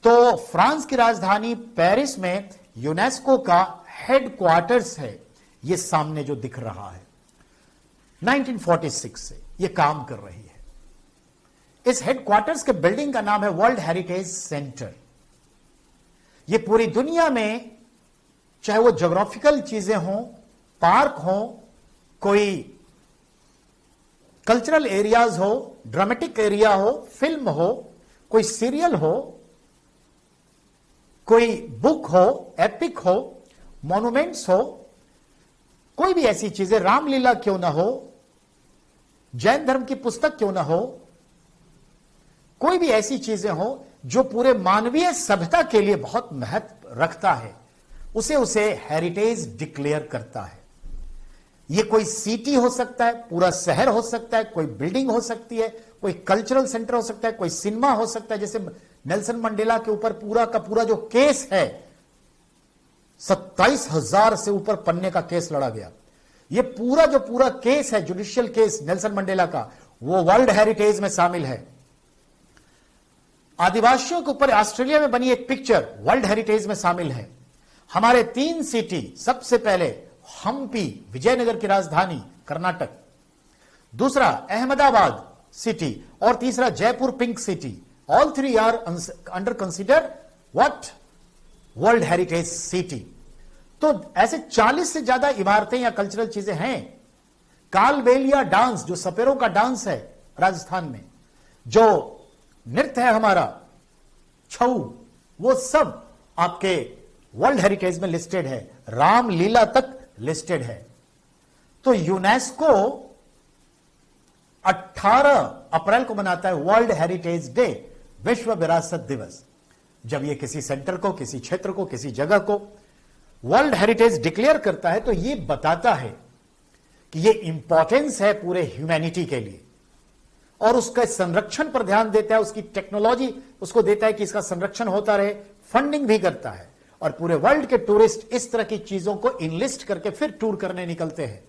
Speaker 1: तो फ्रांस की राजधानी पेरिस में यूनेस्को का हेडक्वार्टर्स है, यह सामने जो दिख रहा है। 1946 से यह काम कर रही है। इस हेडक्वार्टर्स के बिल्डिंग का नाम है वर्ल्ड हेरिटेज सेंटर। यह पूरी दुनिया में, चाहे वो ज्योग्राफिकल चीजें हों, पार्क हों, कोई कल्चरल एरियाज हो, ड्रामेटिक एरिया हो, फिल्म हो, कोई सीरियल हो, कोई बुक हो, एपिक हो, मॉन्यूमेंट्स हो, कोई भी ऐसी चीजें, रामलीला क्यों ना हो, जैन धर्म की पुस्तक क्यों ना हो, कोई भी ऐसी चीजें हो जो पूरे मानवीय सभ्यता के लिए बहुत महत्व रखता है, उसे हेरिटेज डिक्लेयर करता है। यह कोई सिटी हो सकता है, पूरा शहर हो सकता है, कोई बिल्डिंग हो सकती है, कोई कल्चरल सेंटर हो सकता है, कोई सिनेमा हो सकता है। जैसे नेल्सन मंडेला के ऊपर पूरा का पूरा जो केस है, 27,000 से ऊपर पन्ने का केस लड़ा गया। यह पूरा जो पूरा केस है, जुडिशियल केस नेल्सन मंडेला का, वो वर्ल्ड हेरिटेज में शामिल है। आदिवासियों के ऊपर ऑस्ट्रेलिया में बनी एक पिक्चर वर्ल्ड हेरिटेज में शामिल है। हमारे 3 सिटी, सबसे पहले हम्पी, विजयनगर की राजधानी कर्नाटक, दूसरा अहमदाबाद सिटी, और तीसरा Jaipur pink city. All 3 are under consider what, world heritage city. तो ऐसे 40 से ज्यादा इमारतें या कल्चरल चीजें हैं। कालबेलिया डांस, जो सपेरों का डांस है राजस्थान में, जो नृत्य है हमारा छऊ, वो सब आपके वर्ल्ड हेरिटेज में लिस्टेड है। रामलीला तक लिस्टेड है। तो यूनेस्को 18 अप्रैल को मनाता है वर्ल्ड हेरिटेज डे, विश्व विरासत दिवस। जब ये किसी सेंटर को, किसी क्षेत्र को, किसी जगह को वर्ल्ड हेरिटेज डिक्लेयर करता है, तो ये बताता है कि ये इंपॉर्टेंस है पूरे ह्यूमैनिटी के लिए, और उसके संरक्षण पर ध्यान देता है, उसकी टेक्नोलॉजी उसको देता है कि इसका संरक्षण होता रहे, फंडिंग भी करता है। और पूरे वर्ल्ड के टूरिस्ट इस तरह की चीजों को इनलिस्ट करके फिर टूर करने निकलते हैं।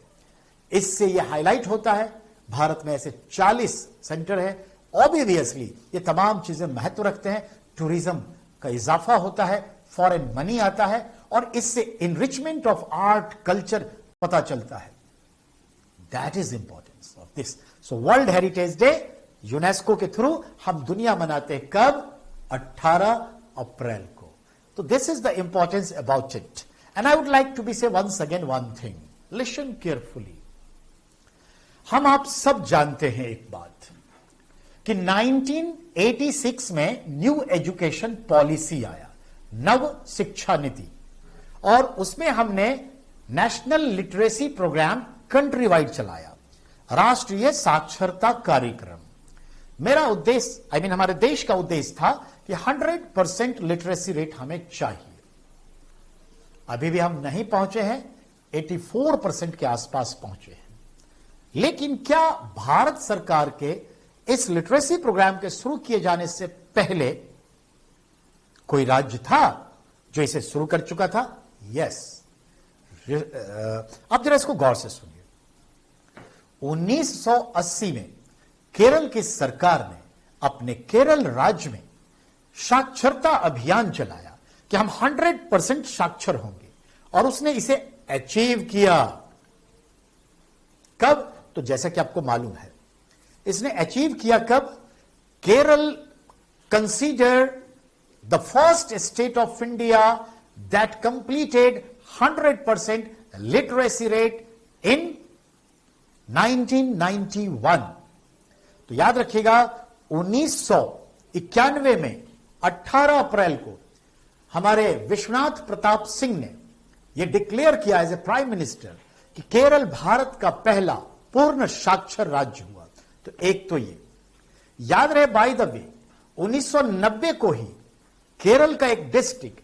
Speaker 1: इससे यह हाईलाइट होता है, भारत में ऐसे 40 सेंटर है। ऑब्वियसली ये तमाम चीजें महत्व रखते हैं। टूरिज्म का इजाफा होता है, फॉरेन मनी आता है, और इससे इनरिचमेंट ऑफ आर्ट कल्चर पता चलता है। That is importance of this. So world heritage day UNESCO के थ्रू हम दुनिया मनाते हैं। कब? 18 अप्रैल को। So this is the importance about it. And I would like to be say once again one thing. Listen carefully. हम आप सब जानते हैं एक बात कि 1986 में न्यू एजुकेशन पॉलिसी आया, नव शिक्षा नीति, और उसमें हमने national literacy programme country wide चलाया, राष्ट्रीय साक्षरता कार्यक्रम। मेरा उद्देश्य, हमारे देश का उद्देश्य था कि 100% लिटरेसी रेट हमें चाहिए। अभी भी हम नहीं पहुंचे हैं, 84% के आसपास पहुंचे हैं। लेकिन क्या भारत सरकार के इस लिटरेसी प्रोग्राम के शुरू किए जाने से पहले कोई राज्य था जो इसे शुरू कर चुका था? यस। अब जरा इसको गौर से सुनिए। 1980 में केरल की सरकार ने अपने केरल राज्य में साक्षरता अभियान चलाया कि हम 100% साक्षर होंगे, और उसने इसे अचीव किया। कब? तो जैसा कि आपको मालूम है, इसने अचीव किया कब? Kerala considered the first state of India that completed 100% literacy rate in 1991। तो याद रखिएगा, 1991 में 18 अप्रैल को हमारे विश्वनाथ प्रताप सिंह ने यह डिक्लेयर किया एज ए प्राइम मिनिस्टर कि केरल भारत का पहला पूर्ण साक्षर राज्य हुआ। तो एक तो ये याद रहे। बाय द वे, 1990 को ही केरल का एक डिस्ट्रिक्ट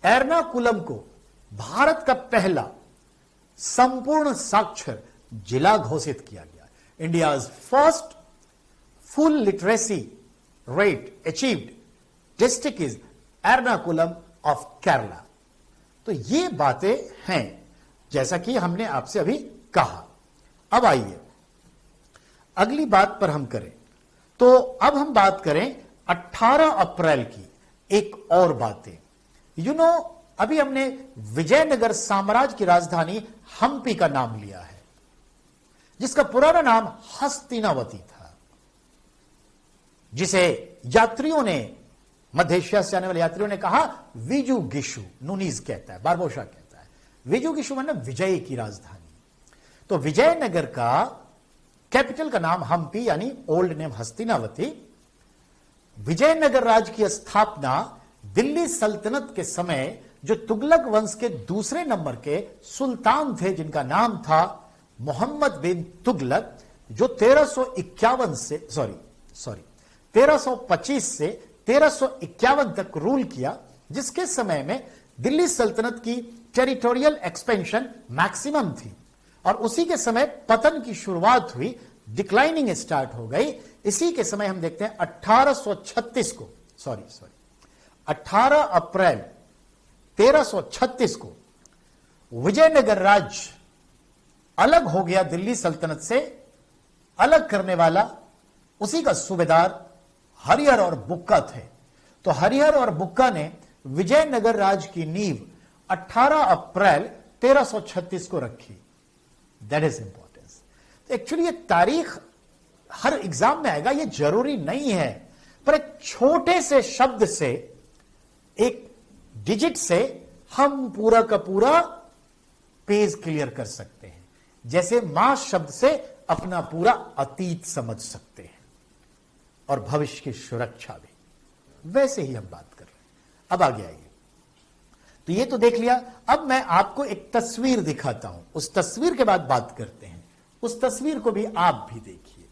Speaker 1: एर्नाकुलम को भारत का पहला संपूर्ण साक्षर जिला घोषित किया गया। India's first full literacy rate achieved district is Ernakulam of Kerala. तो ये बातें हैं जैसा कि हमने आपसे अभी कहा। अब आइए अगली बात पर हम करें। तो अब हम बात करें 18 अप्रैल की एक और बातें। अभी हमने विजयनगर साम्राज्य की राजधानी हम्पी का नाम लिया है, जिसका पुराना नाम हस्तिनावती था, जिसे यात्रियों ने, मध्य एशिया से आने वाले यात्रियों ने कहा विजू गिशु, नूनीज कहता है, बारबोशा कहता है। विजू गिशु मतलब विजय की राजधानी। तो विजयनगर का कैपिटल का नाम हम्पी यानी ओल्ड नेम हस्तिनावती। विजयनगर राज्य की स्थापना दिल्ली सल्तनत के समय जो तुगलक वंश के दूसरे नंबर के सुल्तान थे, जिनका नाम था मोहम्मद बिन तुगलक, जो 1325 से 1351 तक रूल किया, जिसके समय में दिल्ली सल्तनत की टेरिटोरियल एक्सपेंशन मैक्सिमम थी, और उसी के समय पतन की शुरुआत हुई, डिक्लाइनिंग स्टार्ट हो गई। इसी के समय हम देखते हैं 1836 को 18 अप्रैल 1336 को विजयनगर राज्य अलग हो गया। दिल्ली सल्तनत से अलग करने वाला उसी का सूबेदार हरिहर और बुक्का थे। तो हरिहर और बुक्का ने विजयनगर राज्य की नींव 18 अप्रैल 1336 को रखी। That is importance. एक्चुअली ये तारीख हर एग्जाम में आएगा, ये जरूरी नहीं है, पर एक छोटे से शब्द से, एक डिजिट से हम पूरा का पूरा पेज क्लियर कर सकते हैं। जैसे मां शब्द से अपना पूरा अतीत समझ सकते हैं और भविष्य की सुरक्षा भी, वैसे ही हम बात कर रहे हैं। अब आगे आइए। तो ये तो देख लिया। अब मैं आपको एक तस्वीर दिखाता हूं, उस तस्वीर के बाद बात करते हैं। उस तस्वीर को भी आप भी देखिए।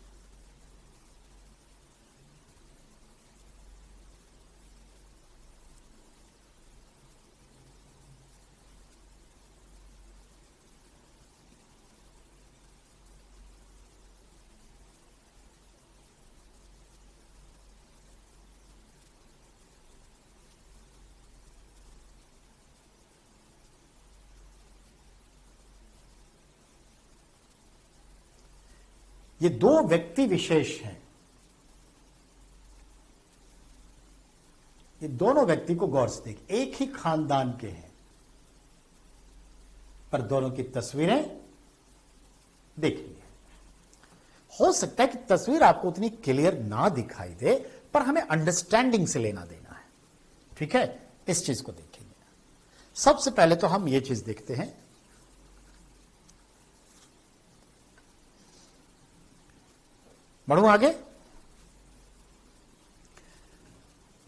Speaker 1: ये दो व्यक्ति विशेष हैं। ये दोनों व्यक्ति को गौर से देखिए, एक ही खानदान के हैं, पर दोनों की तस्वीरें देखिए। हो सकता है कि तस्वीर आपको उतनी क्लियर ना दिखाई दे, पर हमें अंडरस्टैंडिंग से लेना देना है। ठीक है, इस चीज को देखेंगे। सबसे पहले तो हम ये चीज देखते हैं। बढ़ू आगे।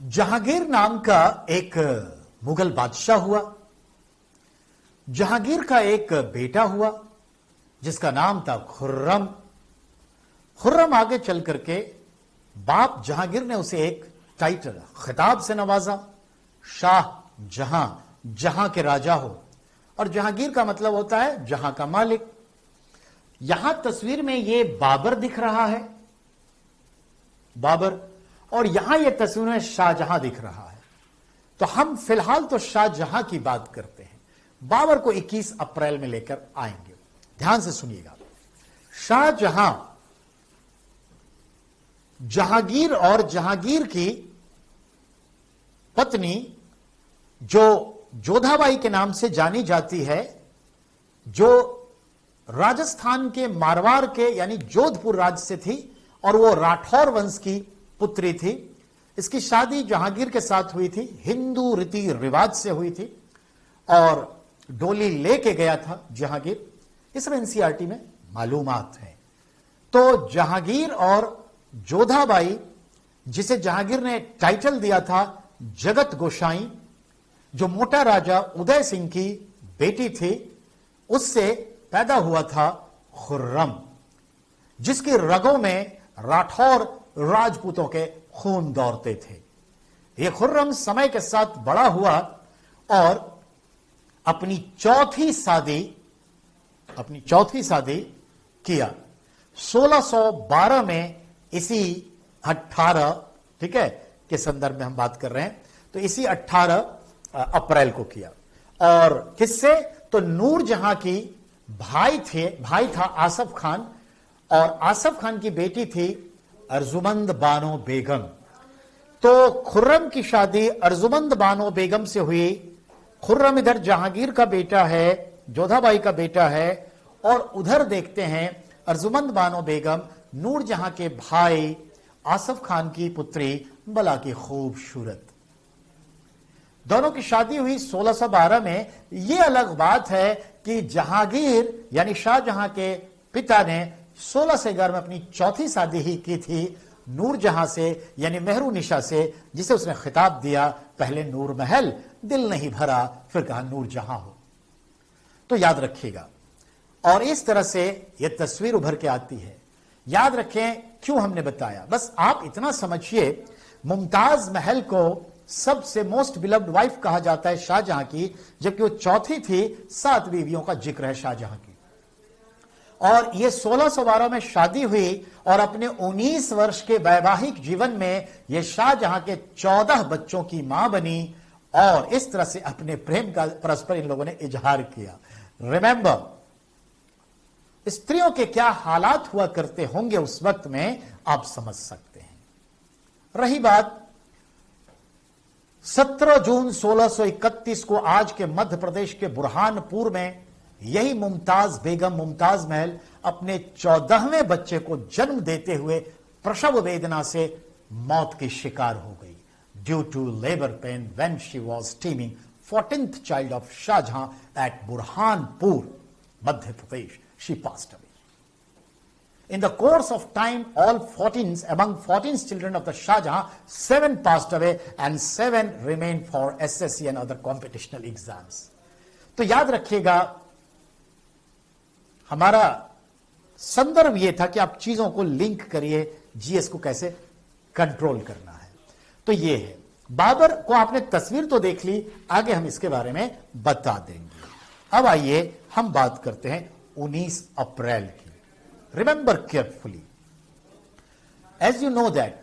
Speaker 1: जहांगीर नाम का एक मुगल बादशाह हुआ। जहांगीर का एक बेटा हुआ जिसका नाम था खुर्रम। खुर्रम आगे चल करके बाप जहांगीर ने उसे एक टाइटल, खिताब से नवाजा, शाह जहां, जहां के राजा हो। और जहांगीर का मतलब होता है जहां का मालिक। यहां तस्वीर में ये बाबर दिख रहा है, बाबर, और यहां ये तस्वीर में शाहजहां दिख रहा है। तो हम फिलहाल तो शाहजहां की बात करते हैं, बाबर को 21 अप्रैल में लेकर आएंगे। ध्यान से सुनिएगा। शाहजहां जहांगीर और जहांगीर की पत्नी जो जोधाबाई के नाम से जानी जाती है, जो राजस्थान के मारवाड़ के यानी जोधपुर राज्य से थी और वो राठौर वंश की पुत्री थी। इसकी शादी जहांगीर के साथ हुई थी, हिंदू रीति रिवाज से हुई थी और डोली लेके गया था जहांगीर। इस एनसीईआरटी में मालूमात है। तो जहांगीर और जोधाबाई, जिसे जहांगीर ने टाइटल दिया था जगत गोसाई, जो मोटा राजा उदय सिंह की बेटी थी, उससे पैदा हुआ था खुर्रम, जिसकी रगों में राठौर राजपूतों के खून दौड़ते थे। यह खुर्रम समय के साथ बड़ा हुआ और अपनी चौथी शादी किया 1612 में, इसी 18, ठीक है, के संदर्भ में हम बात कर रहे हैं। तो इसी 18 अप्रैल को किया। और किससे? तो नूरजहां की भाई था आसफ खान, और आसफ खान की बेटी थी अर्जुमंद बानो बेगम। तो खुर्रम की शादी अर्जुमंद बानो बेगम से हुई। खुर्रम इधर जहांगीर का बेटा है, जोधाबाई का बेटा है, और उधर देखते हैं अर्जुमंद बानो बेगम नूरजहां के भाई आसफ खान की पुत्री, बला की खूबसूरत। दोनों की शादी हुई 1612 में। यह अलग बात है कि जहांगीर यानी शाहजहां के पिता ने 1611 में अपनी चौथी शादी ही की थी नूरजहां से, यानी मेहरुनिशा से, जिसे उसने खिताब दिया, पहले नूर महल, दिल नहीं भरा, फिर कहा नूरजहां हो। तो याद रखिएगा। और इस तरह से यह तस्वीर उभर के आती है। याद रखें क्यों हमने बताया। बस आप इतना समझिए, मुमताज महल को सबसे मोस्ट बिलव्ड वाइफ कहा जाता है शाहजहां की, जबकि वो चौथी थी। 7 बीवियों का जिक्र है शाहजहां की। और ये 1612 में शादी हुई और अपने 19 वर्ष के वैवाहिक जीवन में ये शाहजहां के 14 बच्चों की मां बनी। और इस तरह से अपने प्रेम का परस्पर इन लोगों ने इजहार किया। रिमेंबर, स्त्रियों के क्या हालात हुआ करते होंगे उस वक्त में, आप समझ सकते हैं। रही बात 17 जून 1631 को आज के मध्य प्रदेश के बुरहानपुर में यही मुमताज बेगम, मुमताज महल, अपने 14वें बच्चे को जन्म देते हुए प्रसव वेदना से मौत की शिकार हो गई, due to labour pain when she was teeming 14th child of Shahjahan at Burhanpur, Madhya Pradesh. She passed away. In the course of time, among 14 children of the Shahjahan, 7 passed away and 7 remained for SSC and other computational exams. तो याद रखिएगा, हमारा संदर्भ यह था कि आप चीजों को लिंक करिए, जीएस को कैसे कंट्रोल करना है। तो ये है। बाबर को आपने तस्वीर तो देख ली, आगे हम इसके बारे में बता देंगे। अब आइए हम बात करते हैं 19 अप्रैल की। Remember carefully, as you know that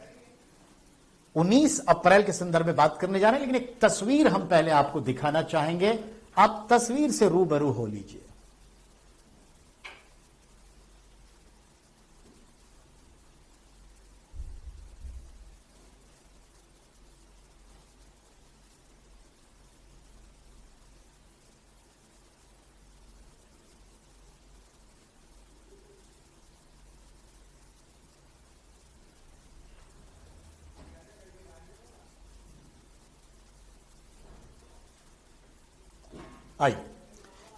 Speaker 1: 19 अप्रैल के संदर्भ में बात करने जा रहे हैं, लेकिन एक तस्वीर हम पहले आपको दिखाना चाहेंगे। आप तस्वीर से रूबरू हो लीजिए। आइए,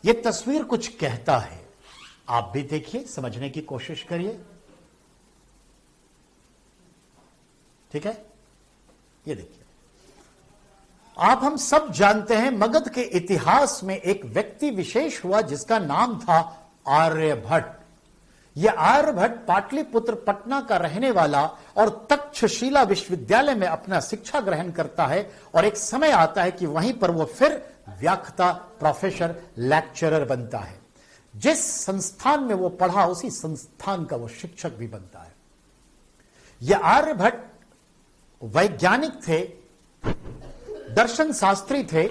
Speaker 1: यह तस्वीर कुछ कहता है, आप भी देखिए, समझने की कोशिश करिए। ठीक है, ये देखिए। आप हम सब जानते हैं मगध के इतिहास में एक व्यक्ति विशेष हुआ जिसका नाम था आर्यभट्ट। यह आर्यभट्ट पाटलिपुत्र पटना का रहने वाला और तक्षशिला विश्वविद्यालय में अपना शिक्षा ग्रहण करता है और एक समय आता है कि वहीं पर वो फिर व्याख्याता, प्रोफेसर, लेक्चरर बनता है। जिस संस्थान में वो पढ़ा उसी संस्थान का वो शिक्षक भी बनता है। यह आर्यभट्ट वैज्ञानिक थे, दर्शन शास्त्री थे,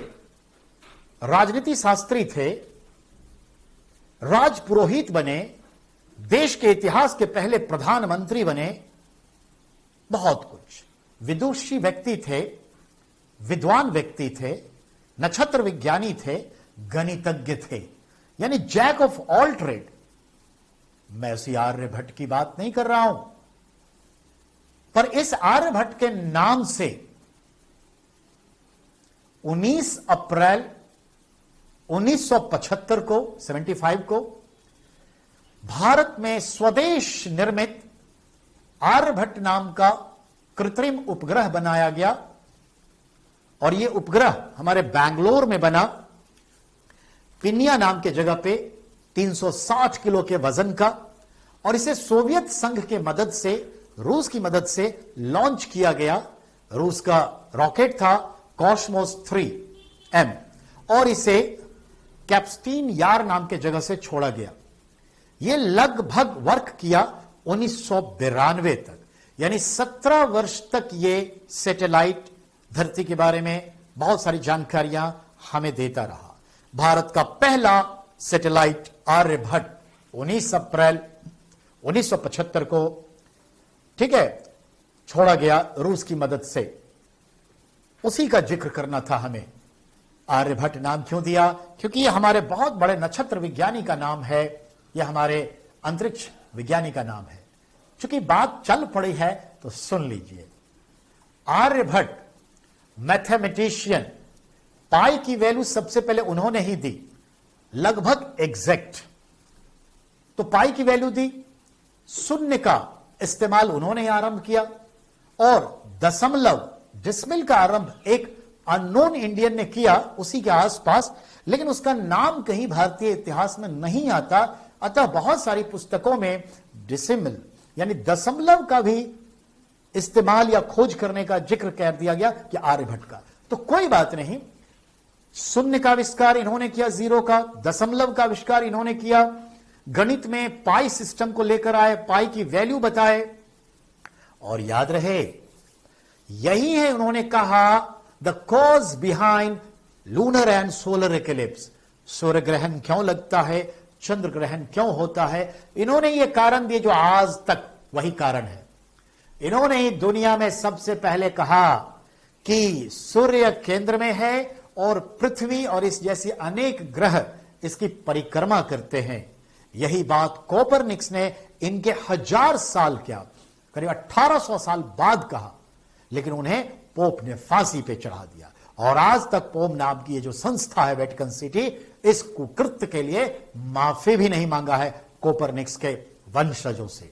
Speaker 1: राजनीति शास्त्री थे, राजपुरोहित बने, देश के इतिहास के पहले प्रधानमंत्री बने, बहुत कुछ। विदुषी व्यक्ति थे, विद्वान व्यक्ति थे, नक्षत्र विज्ञानी थे, गणितज्ञ थे, यानी जैक ऑफ ऑल ट्रेड। मैं उसी आर्यभट्ट की बात नहीं कर रहा हूं, पर इस आर्यभट्ट के नाम से 19 अप्रैल 1975 को 75 को भारत में स्वदेश निर्मित आर्यभट्ट नाम का कृत्रिम उपग्रह बनाया गया और यह उपग्रह हमारे बैंगलोर में बना, पिनिया नाम के जगह पे 360 किलो के वजन का, और इसे सोवियत संघ के मदद से, रूस की मदद से लॉन्च किया गया। रूस का रॉकेट था कॉस्मोस 3M और इसे कैप्स्टीन यार नाम के जगह से छोड़ा गया। यह लगभग वर्क किया 1992 तक, यानी 17 वर्ष तक यह सैटेलाइट धरती के बारे में बहुत सारी जानकारियां हमें देता रहा। भारत का पहला सैटेलाइट आर्यभट्ट 19 अप्रैल 1975 को, ठीक है, छोड़ा गया रूस की मदद से। उसी का जिक्र करना था हमें। आर्यभट्ट नाम क्यों दिया? क्योंकि यह हमारे बहुत बड़े नक्षत्र विज्ञानी का नाम है, यह हमारे अंतरिक्ष विज्ञानी का नाम है। चूंकि बात चल पड़ी है तो सुन लीजिए। आर्यभट्ट मैथमेटिशियन, पाई की वैल्यू सबसे पहले उन्होंने ही दी, लगभग एग्जैक्ट। तो पाई की वैल्यू दी, शून्य का इस्तेमाल उन्होंने आरंभ किया, और दशमलव, डिसमिल का आरंभ एक अननोन इंडियन ने किया उसी के आसपास, लेकिन उसका नाम कहीं भारतीय इतिहास में नहीं आता। अतः बहुत सारी पुस्तकों में डिसिमल यानी दशमलव का भी इस्तेमाल या खोज करने का जिक्र कर दिया गया कि आर्यभट्ट का। तो कोई बात नहीं, शून्य का आविष्कार इन्होंने किया, जीरो का, दशमलव का आविष्कार इन्होंने किया, गणित में पाई सिस्टम को लेकर आए, पाई की वैल्यू बताए, और याद रहे यही है उन्होंने कहा the cause behind lunar and solar eclipse. सूर्य ग्रहण क्यों लगता है, चंद्र ग्रहण क्यों होता है, इन्होंने ये कारण दिए जो आज तक वही कारण है। इन्होंने ही दुनिया में सबसे पहले कहा कि सूर्य केंद्र में है और पृथ्वी और इस जैसी अनेक ग्रह इसकी परिक्रमा करते हैं। यही बात कोपरनिकस ने इनके 1000 साल क्या, करीब 1800 साल बाद कहा, लेकिन उन्हें पोप ने फांसी पे चढ़ा दिया। और आज तक पोप नाम की ये जो संस्था है वेटिकन सिटी, इस कुकृत्य के लिए माफी भी नहीं मांगा है कोपरनिकस के वंशजों से।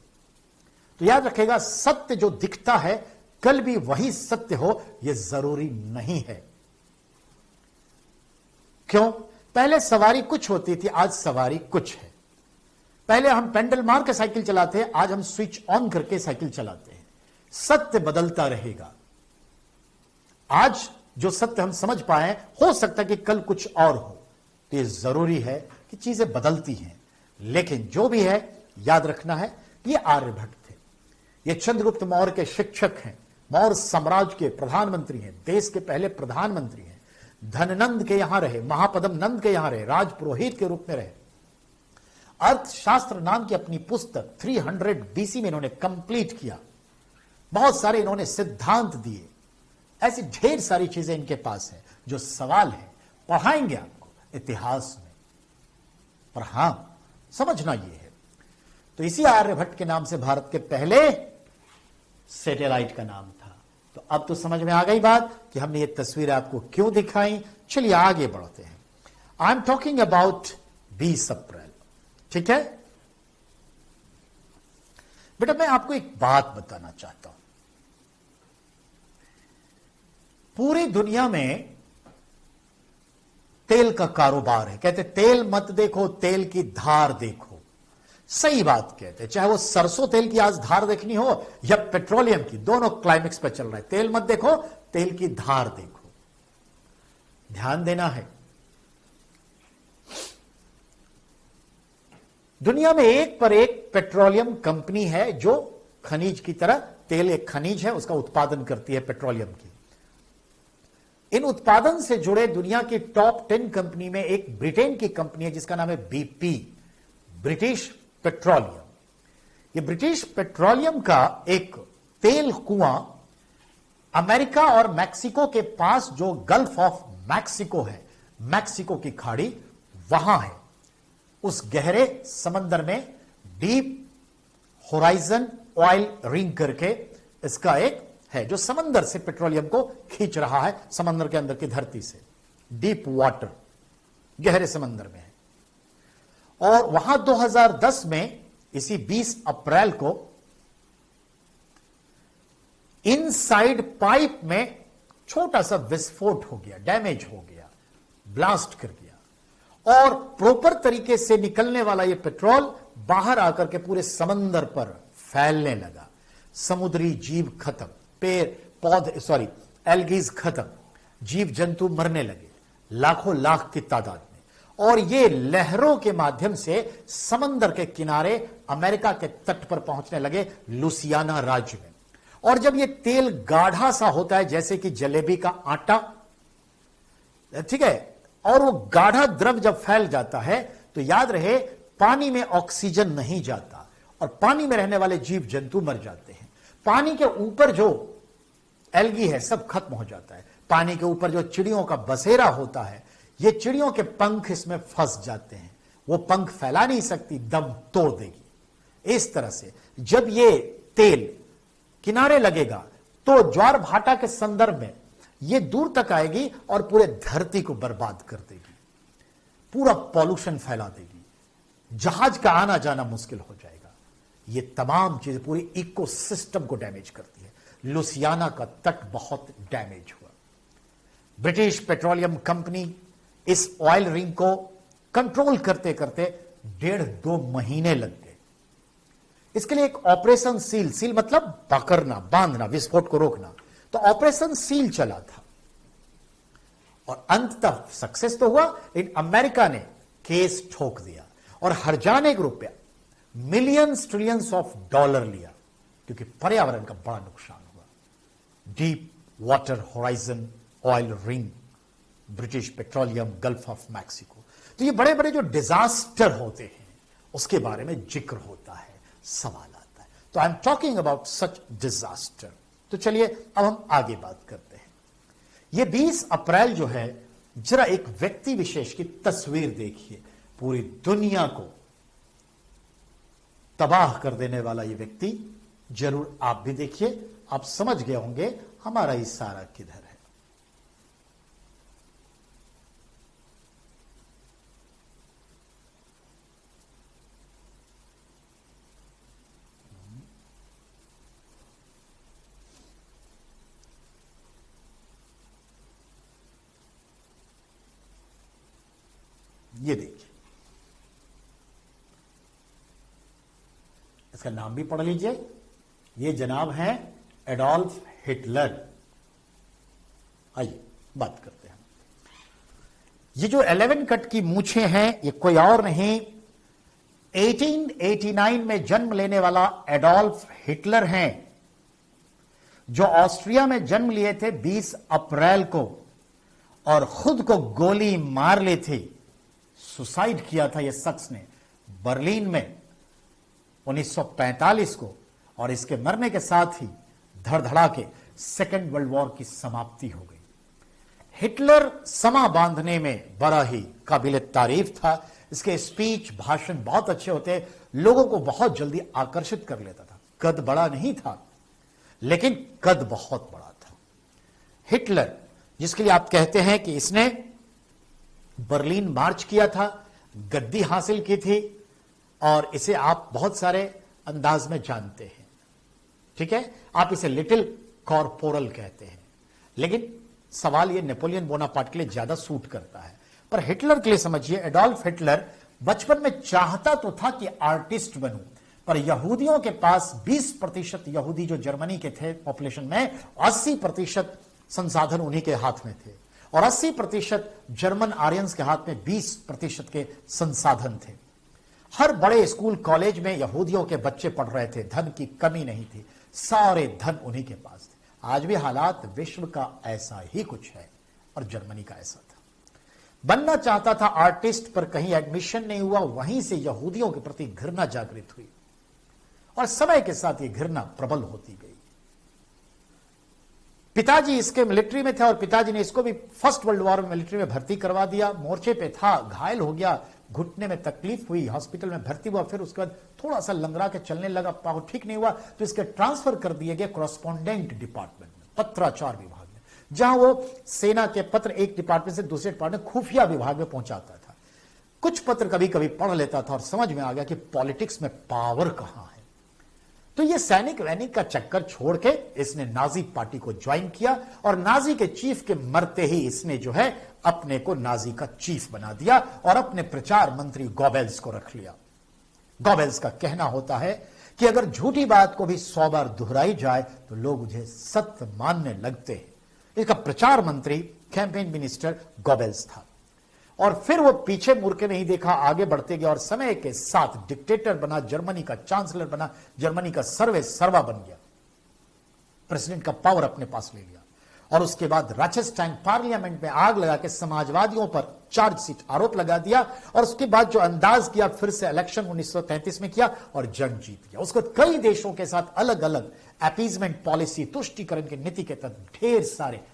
Speaker 1: तो याद रखेगा, सत्य जो दिखता है कल भी वही सत्य हो यह जरूरी नहीं है। क्यों? पहले सवारी कुछ होती थी, आज सवारी कुछ है। पहले हम पेंडल मार के साइकिल चलाते हैं, आज हम स्विच ऑन करके साइकिल चलाते हैं। सत्य बदलता रहेगा। आज जो सत्य हम समझ पाए, हो सकता है कि कल कुछ और हो। तो यह जरूरी है कि चीजें बदलती हैं, लेकिन जो भी है याद रखना है, ये आर्यभट्ट थे। ये चंद्रगुप्त मौर्य के शिक्षक हैं, मौर्य साम्राज्य के प्रधानमंत्री हैं, देश के पहले प्रधानमंत्री हैं, धननंद के यहां रहे, महापद्म नंद के यहां रहे, राजपुरोहित के रूप में रहे। अर्थशास्त्र नाम की अपनी पुस्तक 300 BC में इन्होंने कंप्लीट किया। बहुत सारे इन्होंने सिद्धांत दिए। ऐसी ढेर सारी चीजें इनके पास है। जो सवाल है पढ़ाएंगे आपको इतिहास में, पर हां समझना यह है। तो इसी आर्यभट्ट के नाम से भारत के पहले सैटेलाइट का नाम था। तो अब तो समझ में आ गई बात कि हमने ये तस्वीर आपको क्यों दिखाई। चलिए आगे बढ़ते हैं। आई एम टॉकिंग अबाउट 20 अप्रैल, ठीक है बेटा। मैं आपको एक बात बताना चाहता हूं। पूरी दुनिया में तेल का कारोबार है। कहते तेल मत देखो, तेल की धार देखो। सही बात कहते हैं, चाहे वो सरसों तेल की आज धार देखनी हो या पेट्रोलियम की, दोनों क्लाइमेक्स पर चल रहा है। तेल मत देखो, तेल की धार देखो, ध्यान देना है। दुनिया में एक पर एक पेट्रोलियम कंपनी है जो खनिज की तरह, तेल एक खनिज है, उसका उत्पादन करती है पेट्रोलियम की। इन उत्पादन से जुड़े दुनिया की टॉप 10 कंपनी में एक ब्रिटेन की कंपनी है जिसका नाम है BP, ब्रिटिश पेट्रोलियम। ये ब्रिटिश पेट्रोलियम का एक तेल कुआं अमेरिका और मैक्सिको के पास जो गल्फ ऑफ मैक्सिको है, मैक्सिको की खाड़ी, वहां है। उस गहरे समंदर में डीप होराइजन ऑयल रिंग करके इसका एक है जो समंदर से पेट्रोलियम को खींच रहा है, समंदर के अंदर की धरती से, डीप वाटर, गहरे समंदर में है। और वहां 2010 में इसी 20 अप्रैल को इनसाइड पाइप में छोटा सा विस्फोट हो गया, डैमेज हो गया, ब्लास्ट कर गया, और प्रॉपर तरीके से निकलने वाला यह पेट्रोल बाहर आकर के पूरे समंदर पर फैलने लगा। समुद्री जीव खत्म, पेड़ पौधे एल्गीज खत्म, जीव जंतु मरने लगे लाखों लाख की तादाद में। और ये लहरों के माध्यम से समंदर के किनारे अमेरिका के तट पर पहुंचने लगे, लुसियाना राज्य में। और जब ये तेल गाढ़ा सा होता है जैसे कि जलेबी का आटा, ठीक है, और वो गाढ़ा द्रव जब फैल जाता है तो याद रहे पानी में ऑक्सीजन नहीं जाता और पानी में रहने वाले जीव जंतु मर जाते हैं। पानी के ऊपर जो एल्गी है सब खत्म हो जाता है। पानी के ऊपर जो चिड़ियों का बसेरा होता है, ये चिड़ियों के पंख इसमें फंस जाते हैं, वो पंख फैला नहीं सकती, दम तोड़ देगी। इस तरह से जब ये तेल किनारे लगेगा तो ज्वार भाटा के संदर्भ में ये दूर तक आएगी और पूरे धरती को बर्बाद कर देगी, पूरा पॉल्यूशन फैला देगी, जहाज का आना जाना मुश्किल हो जाएगा। ये तमाम चीजें पूरी इकोसिस्टम को डैमेज करती है। लुसियाना का तट बहुत डैमेज हुआ। ब्रिटिश पेट्रोलियम कंपनी इस ऑयल रिंग को कंट्रोल करते करते 1.5-2 महीने लग गए। इसके लिए एक ऑपरेशन सील मतलब पकड़ना, बांधना, विस्फोट को रोकना, तो ऑपरेशन सील चला था और अंततः सक्सेस तो हुआ। इन अमेरिका ने केस ठोक दिया और हर्जाने के रुपया, मिलियंस ट्रिलियंस ऑफ डॉलर लिया, क्योंकि पर्यावरण का बड़ा नुकसान हुआ। Deep water horizon oil ring, British petroleum, gulf of Mexico. तो ये बड़े बड़े जो डिजास्टर होते हैं उसके बारे में जिक्र होता है, सवाल आता है। तो आई am talking about such disaster. तो चलिए अब हम आगे बात करते हैं। ये 20 अप्रैल जो है, जरा एक व्यक्ति विशेष की तस्वीर देखिए। पूरी दुनिया को तबाह कर देने वाला ये व्यक्ति, जरूर आप भी देखिए, आप समझ गए होंगे हमारा इशारा किधर है। ये देखिए, इसका नाम भी पढ़ लीजिए। ये जनाब हैं एडोल्फ हिटलर। आइए बात करते हैं। ये जो 11 कट की मूछें हैं, ये कोई और नहीं, 1889 में जन्म लेने वाला एडोल्फ हिटलर हैं, जो ऑस्ट्रिया में जन्म लिए थे 20 अप्रैल को और खुद को गोली मार ली थी। सुसाइड किया था यह शख्स ने बर्लिन में 1945 को, और इसके मरने के साथ ही धड़धड़ा के सेकेंड वर्ल्ड वॉर की समाप्ति हो गई। हिटलर समा बांधने में बड़ा ही काबिल तारीफ था। इसके स्पीच, भाषण बहुत अच्छे होते, लोगों को बहुत जल्दी आकर्षित कर लेता था। कद बड़ा नहीं था, लेकिन कद बहुत बड़ा था। हिटलर, जिसके लिए आप कहते हैं कि इसने बर्लिन मार्च किया था, गद्दी हासिल की थी, और इसे आप बहुत सारे अंदाज में जानते हैं, ठीक है। आप इसे लिटिल कॉर्पोरल कहते हैं, लेकिन सवाल ये नेपोलियन बोनापार्ट के लिए ज्यादा सूट करता है। पर हिटलर के लिए समझिए, एडोल्फ हिटलर बचपन में चाहता तो था कि आर्टिस्ट बनूं, पर यहूदियों के पास 20% यहूदी जो जर्मनी के थे पॉपुलेशन में, 80% संसाधन उन्हीं के हाथ में थे और 80% जर्मन आर्यंस के हाथ में 20% के संसाधन थे। हर बड़े स्कूल कॉलेज में यहूदियों के बच्चे पढ़ रहे थे, धन की कमी नहीं थी, सारे धन उन्हीं के पास थे। आज भी हालात विश्व का ऐसा ही कुछ है और जर्मनी का ऐसा था। बनना चाहता था आर्टिस्ट, पर कहीं एडमिशन नहीं हुआ। वहीं से यहूदियों के प्रति घृणा जागृत हुई और समय के साथ ये घृणा प्रबल होती गई। पिताजी इसके मिलिट्री में थे और पिताजी ने इसको भी फर्स्ट वर्ल्ड वॉर में मिलिट्री में भर्ती करवा दिया। मोर्चे पे था, घायल हो गया, घुटने में तकलीफ हुई, हॉस्पिटल में भर्ती हुआ, फिर उसके बाद थोड़ा सा लंगड़ा के चलने लगा, पाव ठीक नहीं हुआ तो इसके ट्रांसफर कर दिए गए कॉरेस्पॉन्डेंट डिपार्टमेंट में, पत्राचार विभाग में, जहां वो सेना के पत्र एक डिपार्टमेंट से दूसरे डिपार्टमेंट खुफिया विभाग में पहुंचाता था। कुछ पत्र कभी कभी पढ़ लेता था और समझ में आ गया कि पॉलिटिक्स में पावर कहां है। तो ये सैनिक वैनिक का चक्कर छोड़ के इसने नाजी पार्टी को ज्वाइन किया और नाजी के चीफ के मरते ही इसने जो है अपने को नाजी का चीफ बना दिया और अपने प्रचार मंत्री गोबेल्स को रख लिया। गोबेल्स का कहना होता है कि अगर झूठी बात को भी 100 बार दोहराई जाए तो लोग उसे सत्य मानने लगते हैं। इसका प्रचार मंत्री, कैंपेन मिनिस्टर गोबेल्स था और फिर वो पीछे मुड़ के नहीं देखा, आगे बढ़ते गया और समय के साथ डिक्टेटर बना, जर्मनी का चांसलर बना, जर्मनी का सर्वे सर्वा बन गया, प्रेसिडेंट का पावर अपने पास ले लिया और उसके बाद राचेस्टाइन पार्लियामेंट में आग लगा के समाजवादियों पर चार्जशीट आरोप लगा दिया और उसके बाद जो अंदाज किया, फिर से इलेक्शन 1933 में किया और जंग जीत गया। उसके बाद कई देशों के साथ अलग अलग अपीजमेंट पॉलिसी, तुष्टिकरण की नीति के तहत ढेर सारे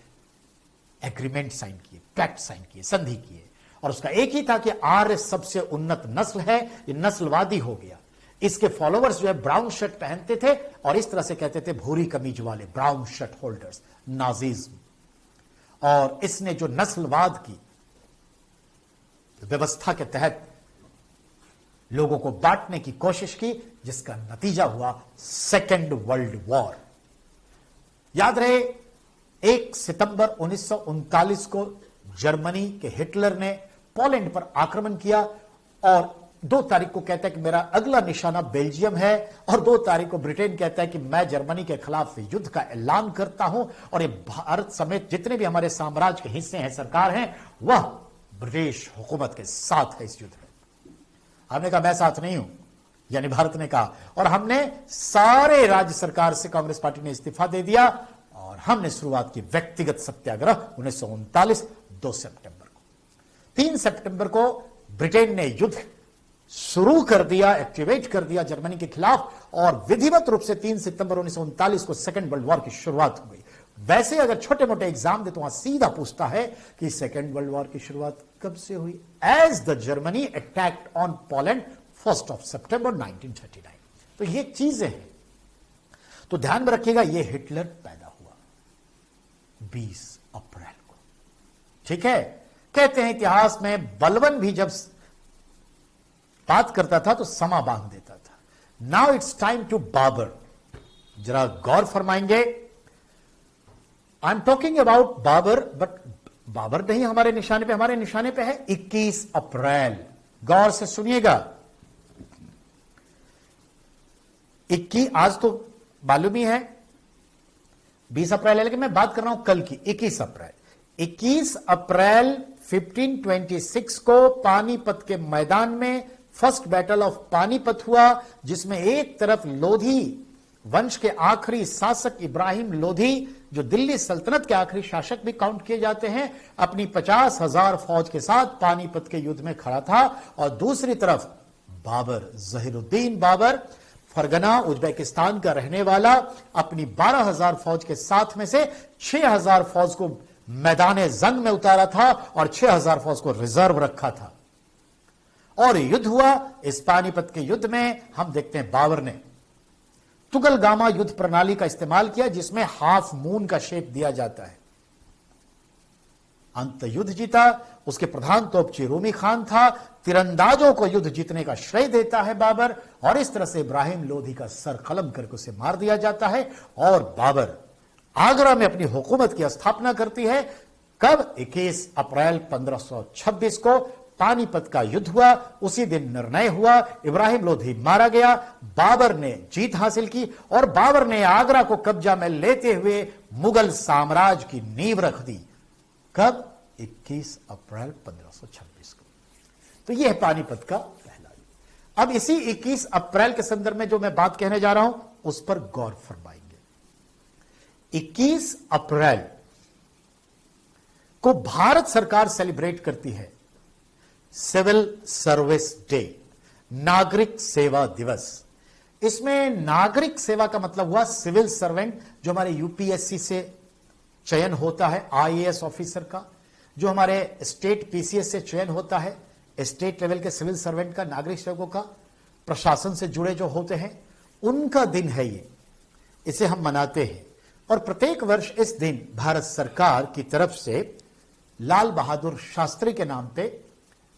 Speaker 1: एग्रीमेंट साइन किए, पैक्ट साइन किए, संधि किए और उसका एक ही था कि आर्य सबसे उन्नत नस्ल है, ये नस्लवादी हो गया। इसके फॉलोअर्स जो है ब्राउन शर्ट पहनते थे और इस तरह से कहते थे भूरी कमीज वाले, ब्राउन शर्ट होल्डर्स, नाजिज्म। और इसने जो नस्लवाद की व्यवस्था के तहत लोगों को बांटने की कोशिश की, जिसका नतीजा हुआ सेकेंड वर्ल्ड वॉर। याद रहे 1 सितंबर 1939 को जर्मनी के हिटलर ने पोलैंड पर आक्रमण किया और 2 तारीख को कहता है कि मेरा अगला निशाना बेल्जियम है और 2 तारीख को ब्रिटेन कहता है कि मैं जर्मनी के खिलाफ युद्ध का ऐलान करता हूं और ये भारत समेत जितने भी हमारे साम्राज्य के हिस्से हैं, सरकार हैं, वह ब्रिटिश हुकूमत के साथ है इस युद्ध में। हमने कहा मैं साथ नहीं हूं, यानी भारत ने कहा, और हमने सारे राज्य सरकार से, कांग्रेस पार्टी ने इस्तीफा दे दिया और हमने शुरुआत की व्यक्तिगत सत्याग्रह 1939 2 सितंबर को। 3 सितंबर को ब्रिटेन ने युद्ध शुरू कर दिया, एक्टिवेट कर दिया जर्मनी के खिलाफ और विधिवत रूप से 3 सितंबर 1939 को सेकेंड वर्ल्ड वॉर की शुरुआत हो गई। वैसे अगर छोटे मोटे एग्जाम दे तो वहां सीधा पूछता है कि सेकेंड वर्ल्ड वॉर की शुरुआत कब से हुई? As the Germany attacked on Poland 1 सितंबर 1939। तो ये चीजें हैं, तो ध्यान में रखिएगा, ये हिटलर पैदा हुआ 20 अप्रैल को, ठीक है। कहते हैं इतिहास में बलवन भी जब बात करता था तो समा बांध देता था। Now it's time to Babar. जरा गौर फरमाएंगे, I am talking about Babar, but Babar नहीं हमारे निशाने पे, हमारे निशाने पे है 21 अप्रैल। गौर से सुनिएगा, 21 आज तो मालूम ही है 20 अप्रैल है, लेकिन मैं बात कर रहा हूं कल की 21 अप्रैल। 21 अप्रैल 1526 को पानीपत के मैदान में फर्स्ट बैटल ऑफ पानीपत हुआ, जिसमें एक तरफ लोधी वंश के आखिरी शासक इब्राहिम लोधी, जो दिल्ली सल्तनत के आखिरी शासक भी काउंट किए जाते हैं, अपनी 50,000 फौज के साथ पानीपत के युद्ध में खड़ा था और दूसरी तरफ बाबर, जहीरुद्दीन बाबर, फरगना उज्बेकिस्तान का रहने वाला, अपनी 12,000 फौज के साथ में से 6,000 फौज को मैदान जंग में उतारा था और 6,000 फौज को रिजर्व रखा था और युद्ध हुआ। इस पानीपत के युद्ध में हम देखते हैं बाबर ने तुगलगामा युद्ध प्रणाली का इस्तेमाल किया, जिसमें हाफ मून का शेप दिया जाता है। अंत युद्ध जीता। उसके प्रधान तोपची रूमी खान था। तीरंदाजों को युद्ध जीतने का श्रेय देता है बाबर और इस तरह से इब्राहिम लोधी का सर कलम करके उसे मार दिया जाता है और बाबर आगरा में अपनी हुकूमत की स्थापना करती है। कब? 21 अप्रैल 1526 को पानीपत का युद्ध हुआ, उसी दिन निर्णय हुआ, इब्राहिम लोधी मारा गया, बाबर ने जीत हासिल की और बाबर ने आगरा को कब्जा में लेते हुए मुगल साम्राज्य की नींव रख दी। कब? 21 अप्रैल 1526 को। तो यह है पानीपत का पहला युद्ध। अब इसी 21 अप्रैल के संदर्भ में जो मैं बात कहने जा रहा हूं उस पर गौर फरमाएंगे। 21 अप्रैल को भारत सरकार सेलिब्रेट करती है सिविल सर्विस डे, नागरिक सेवा दिवस। इसमें नागरिक सेवा का मतलब हुआ सिविल सर्वेंट, जो हमारे यूपीएससी से चयन होता है आईएएस ऑफिसर का, जो हमारे स्टेट पीसीएस से चयन होता है स्टेट लेवल के सिविल सर्वेंट का, नागरिक सेवकों का, प्रशासन से जुड़े जो होते हैं, उनका दिन है ये। इसे हम मनाते हैं और प्रत्येक वर्ष इस दिन भारत सरकार की तरफ से लाल बहादुर शास्त्री के नाम पे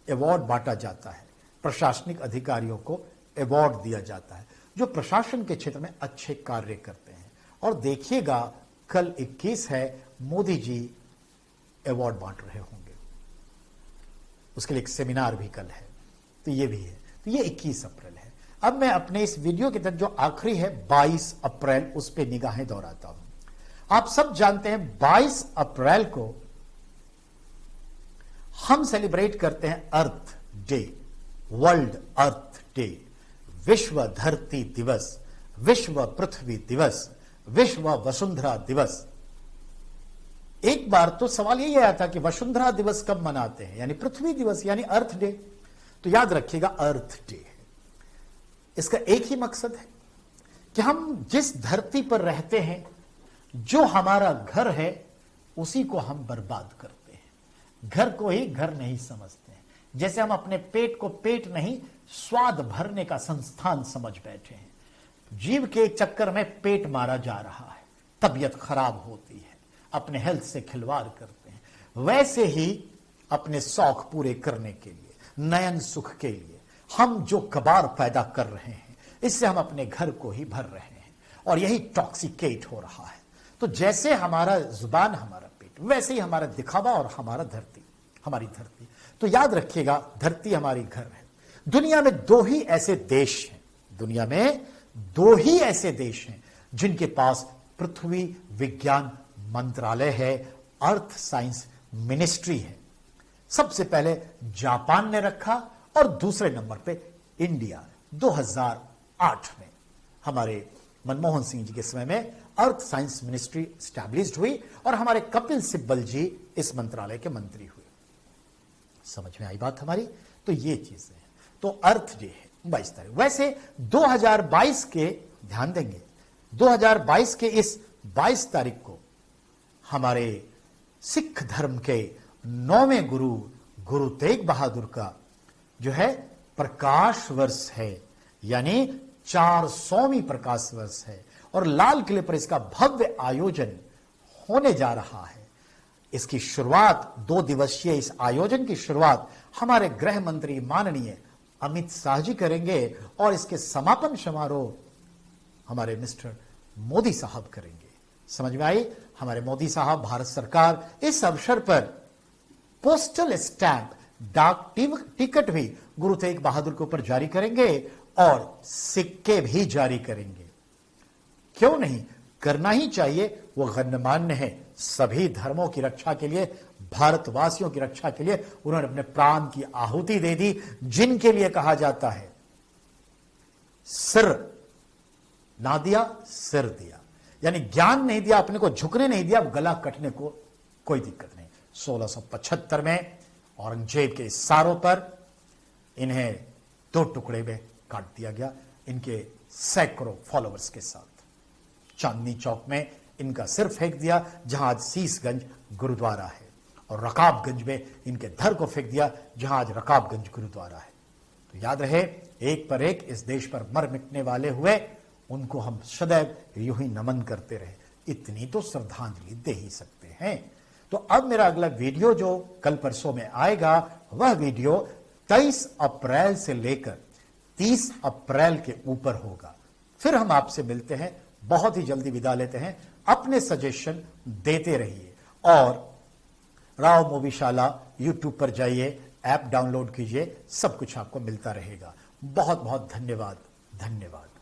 Speaker 1: अवार्ड बांटा जाता है। प्रशासनिक अधिकारियों को अवार्ड दिया जाता है जो प्रशासन के क्षेत्र में अच्छे कार्य करते हैं। और देखिएगा कल 21 है, मोदी जी अवार्ड बांट रहे होंगे, उसके लिए एक सेमिनार भी कल है, तो ये भी है। तो ये 21 अप्रैल है। अब मैं अपने इस वीडियो के तहत जो आखिरी है 22 अप्रैल, उस पर निगाहें दौड़ाता हूं। आप सब जानते हैं 22 अप्रैल को हम सेलिब्रेट करते हैं अर्थ डे, वर्ल्ड अर्थ डे, विश्व धरती दिवस, विश्व पृथ्वी दिवस, विश्व वसुंधरा दिवस। एक बार तो सवाल यही आया था कि वसुंधरा दिवस कब मनाते हैं, यानी पृथ्वी दिवस, यानी अर्थ डे। तो याद रखिएगा अर्थ डे है। इसका एक ही मकसद है कि हम जिस धरती पर रहते हैं, जो हमारा घर है, उसी को हम बर्बाद करते हैं। घर को ही घर नहीं समझते हैं। जैसे हम अपने पेट को पेट नहीं, स्वाद भरने का संस्थान समझ बैठे हैं। जीव के चक्कर में पेट मारा जा रहा है, तबीयत खराब होती है, अपने हेल्थ से खिलवाड़ करते हैं। वैसे ही अपने शौक पूरे करने के लिए, नयन सुख के लिए हम जो कबाड़ पैदा कर रहे हैं, इससे हम अपने घर को ही भर रहे हैं और यही टॉक्सिकेट हो रहा है। तो जैसे हमारा जुबान हमारा पेट, वैसे ही हमारा दिखावा और हमारा धरती, हमारी धरती। तो याद रखिएगा धरती हमारी घर है। दुनिया में दो ही ऐसे देश हैं, दुनिया में दो ही ऐसे देश हैं जिनके पास पृथ्वी विज्ञान मंत्रालय है, अर्थ साइंस मिनिस्ट्री है। सबसे पहले जापान ने रखा और दूसरे नंबर पे इंडिया 2008 में हमारे मनमोहन सिंह जी के समय में अर्थ साइंस मिनिस्ट्री स्टैब्लिश्ड हुई और हमारे कपिल सिब्बल जी इस मंत्रालय के मंत्री हुए। समझ में आई बात हमारी? तो ये चीजें हैं। तो अर्थ डे है 22 तारीख। वैसे 2022 के, ध्यान देंगे, 2022 के इस 22 तारीख को हमारे सिख धर्म के 9वें गुरु गुरु तेग बहादुर का जो है प्रकाश वर्ष है, यानी 400वीं प्रकाश वर्ष है और लाल किले पर इसका भव्य आयोजन होने जा रहा है। इसकी शुरुआत 2 दिवसीय इस आयोजन की शुरुआत हमारे गृह मंत्री माननीय अमित शाह जी करेंगे और इसके समापन समारोह हमारे मिस्टर मोदी साहब करेंगे। समझ में आई? हमारे मोदी साहब, भारत सरकार इस अवसर पर पोस्टल स्टैंप, डाक टिकट भी गुरु तेग बहादुर के ऊपर जारी करेंगे और सिक्के भी जारी करेंगे। क्यों नहीं, करना ही चाहिए, वो गण्यमान्य है। सभी धर्मों की रक्षा के लिए, भारतवासियों की रक्षा के लिए उन्होंने अपने प्राण की आहुति दे दी, जिनके लिए कहा जाता है सिर ना दिया सिर दिया, यानी ज्ञान नहीं दिया, अपने को झुकने नहीं दिया, गला कटने को कोई दिक्कत नहीं। 1675 में औरंगजेब के इशारों पर इन्हें 2 टुकड़े में काट दिया गया, इनके सैकड़ों फॉलोअर्स के साथ। चांदनी चौक में इनका सिर फेंक दिया, जहां आज शीशगंज गुरुद्वारा है, और रकाबगंज में इनके धर को फेंक दिया, जहां आज रकाबगंज गुरुद्वारा है। तो याद रहे, एक पर एक इस देश पर मर मिटने वाले हुए, उनको हम सदैव यूं ही नमन करते रहे। इतनी तो श्रद्धांजलि दे ही सकते हैं। तो अब मेरा अगला वीडियो जो कल परसों में आएगा, वह वीडियो 23 अप्रैल से लेकर 30 अप्रैल के ऊपर होगा। फिर हम आपसे मिलते हैं, बहुत ही जल्दी विदा लेते हैं। अपने सजेशन देते रहिए और राव मूवीशाला यूट्यूब पर जाइए, ऐप डाउनलोड कीजिए, सब कुछ आपको मिलता रहेगा। बहुत बहुत धन्यवाद। धन्यवाद।